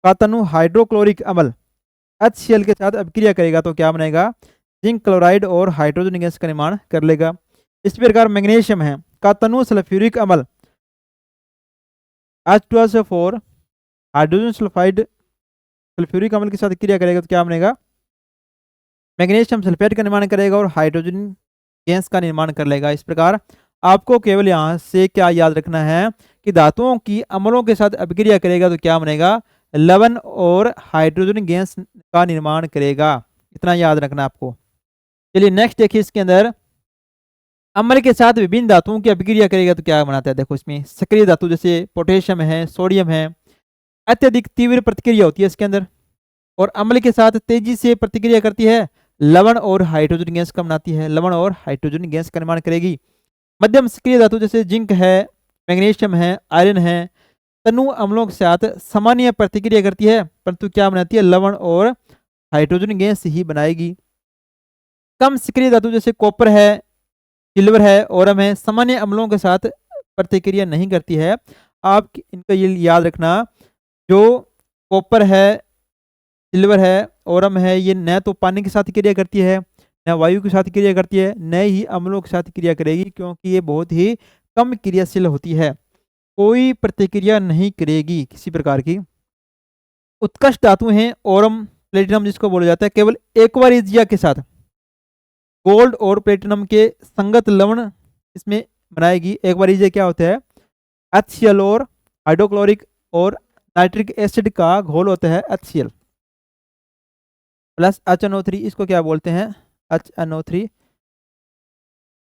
का तनु हाइड्रोक्लोरिक अम्ल HCl के साथ अभिक्रिया करेगा तो क्या बनेगा, जिंक क्लोराइड और हाइड्रोजन गैस का निर्माण कर लेगा। इस प्रकार मैग्नीशियम है का तनु सल्फ्यूरिक अम्ल H2SO4 हाइड्रोजन सल्फाइड सल्फ्यूरिक अम्ल के साथ क्रिया करेगा तो क्या बनेगा, मैग्नीशियम सल्फेट का निर्माण करेगा और हाइड्रोजन गैस का निर्माण कर लेगा। इस प्रकार आपको केवल यहाँ से क्या याद रखना है कि धातुओं की अम्लों के साथ अभिक्रिया करेगा तो क्या बनेगा, लवण और हाइड्रोजन गैस का निर्माण करेगा। इतना याद रखना आपको। चलिए नेक्स्ट देखिए, इसके अंदर अम्ल के साथ विभिन्न धातुओं की अभिक्रिया करेगा तो क्या बनाता है। देखो इसमें सक्रिय धातु जैसे पोटेशियम है, सोडियम है, अत्यधिक तीव्र प्रतिक्रिया होती है इसके अंदर और अम्ल के साथ तेजी से प्रतिक्रिया करती है, लवण और हाइड्रोजन गैस का बनाती है, लवण और हाइड्रोजन गैस का निर्माण करेगी। मध्यम सक्रिय धातु जैसे जिंक है, मैग्नीशियम है, आयरन है, तनु अम्लों के साथ सामान्य प्रतिक्रिया करती है परंतु क्या बनाती है, लवण और हाइड्रोजन गैस ही बनाएगी। कम सक्रिय धातु जैसे कॉपर है, सिल्वर है, ओरम है, सामान्य अम्लों के साथ प्रतिक्रिया नहीं करती है। आप इनका ये याद रखना, जो कॉपर है, सिल्वर है, ओरम है, ये न तो पानी के साथ क्रिया करती है, न वायु के साथ क्रिया करती है, न ही अम्लों के साथ क्रिया करेगी, क्योंकि ये बहुत ही कम क्रियाशील होती है, कोई प्रतिक्रिया नहीं करेगी किसी प्रकार की। उत्कृष्ट धातु हैं ओरम प्लेटिनम जिसको बोला जाता है, केवल एक्वारिजिया के साथ गोल्ड और प्लेटिनम के संगत लवण इसमें बनाएगी। एक्वारिजिया क्या होता है? HCl और हाइड्रोक्लोरिक और नाइट्रिक एसिड का घोल होता है HCl प्लस HNO3, इसको क्या बोलते हैं? HNO3।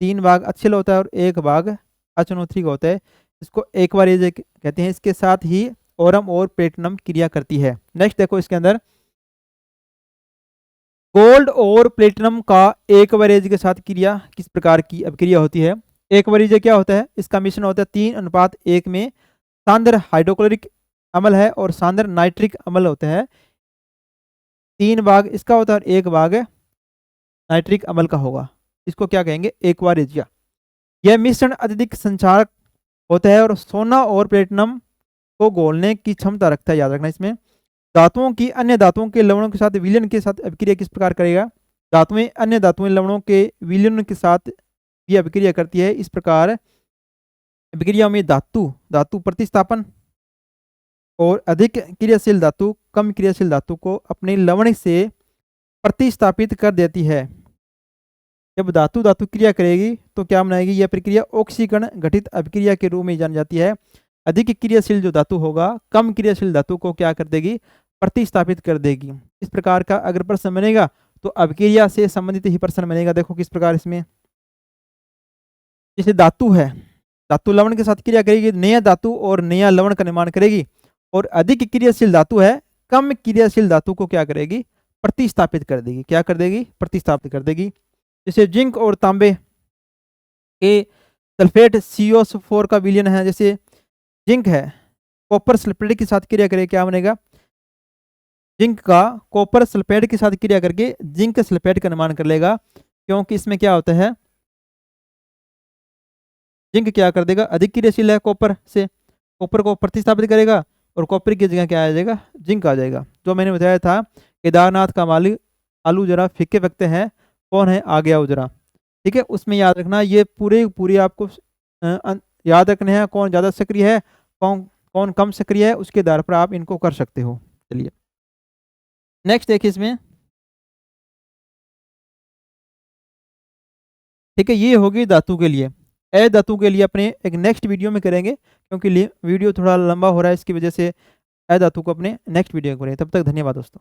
3 भाग HCl होता है और 1 भाग HNO3 का होता है, इसको एक्वारिजिया कहते हैं। इसके साथ ही ओरम और प्लेटिनम क्रिया करती है। नेक्स्ट देखो इसके अंदर, गोल्ड और प्लेटिनम का एक्वारिज के साथ क्रिया किस प्रकार की अभिक्रिया होती है? एक्वारिज क्या होता है? इसका मिश्रण होता है 3:1 में, सांद्र हाइड्रोक्लोरिक अम्ल है और सांद्र नाइट्रिक अम्ल होता है। 3 भाग इसका होता है और 1 भाग नाइट्रिक अम्ल का होगा, इसको क्या कहेंगे? एक्वारिजिया। यह मिश्रण अत्यधिक संचारक होता है और सोना और प्लेटिनम को घोलने की क्षमता रखता है, याद रखना। इसमें धातुओं की अन्य धातुओं के लवणों के साथ विलयन के साथ अभिक्रिया किस प्रकार करेगा? धातुएं अन्य धातुएं लवणों के विलयन के साथ ये अभिक्रिया करती है। इस प्रकार अभिक्रिया में धातु प्रतिस्थापन और अधिक क्रियाशील धातु कम क्रियाशील धातु को अपने लवण से प्रतिस्थापित कर देती है। जब धातु धातु क्रिया करेगी तो क्या बनाएगी? यह प्रक्रिया ऑक्सीकरण घटित अभिक्रिया के रूप में जानी जाती है। अधिक क्रियाशील जो धातु होगा कम क्रियाशील धातु को क्या कर देगी? प्रतिस्थापित कर देगी। इस प्रकार का अगर प्रश्न बनेगा तो अभिक्रिया से संबंधित ही प्रश्न बनेगा। देखो किस प्रकार इसमें, जैसे धातु है, धातु लवण के साथ क्रिया करेगी, नया धातु और नया लवण का निर्माण करेगी, और अधिक क्रियाशील धातु है कम क्रियाशील धातु को क्या करेगी? प्रतिस्थापित कर देगी। क्या कर देगी? प्रतिस्थापित कर देगी। जैसे जिंक और तांबे के सल्फेट CO4 का विलयन है, जैसे जिंक है कॉपर सल्फेट के साथ क्रिया करे, क्या बनेगा? जिंक का कॉपर सल्फेट के साथ क्रिया करके जिंक सल्फेट का निर्माण कर लेगा, क्योंकि इसमें क्या होता है? जिंक क्या कर देगा? अधिक क्रियाशील है कॉपर से, कॉपर को प्रतिस्थापित करेगा और कॉपर की जगह क्या आ जाएगा? जिंक आ जाएगा। जो मैंने बताया था, केदारनाथ का मालिक आलू जरा फीके पकते हैं, कौन है? आ गया उजरा। ठीक है, उसमें याद रखना, ये पूरे आपको याद रखने हैं, कौन ज़्यादा सक्रिय है, कौन कौन कम सक्रिय है, उसके आधार पर आप इनको कर सकते हो। चलिए नेक्स्ट देखिए इसमें, ठीक है, ये होगी धातु के लिए। अधातु के लिए अपने एक नेक्स्ट वीडियो में करेंगे, क्योंकि वीडियो थोड़ा लंबा हो रहा है, इसकी वजह से अधातु को अपने नेक्स्ट वीडियो में करें। तब तक धन्यवाद दोस्तों।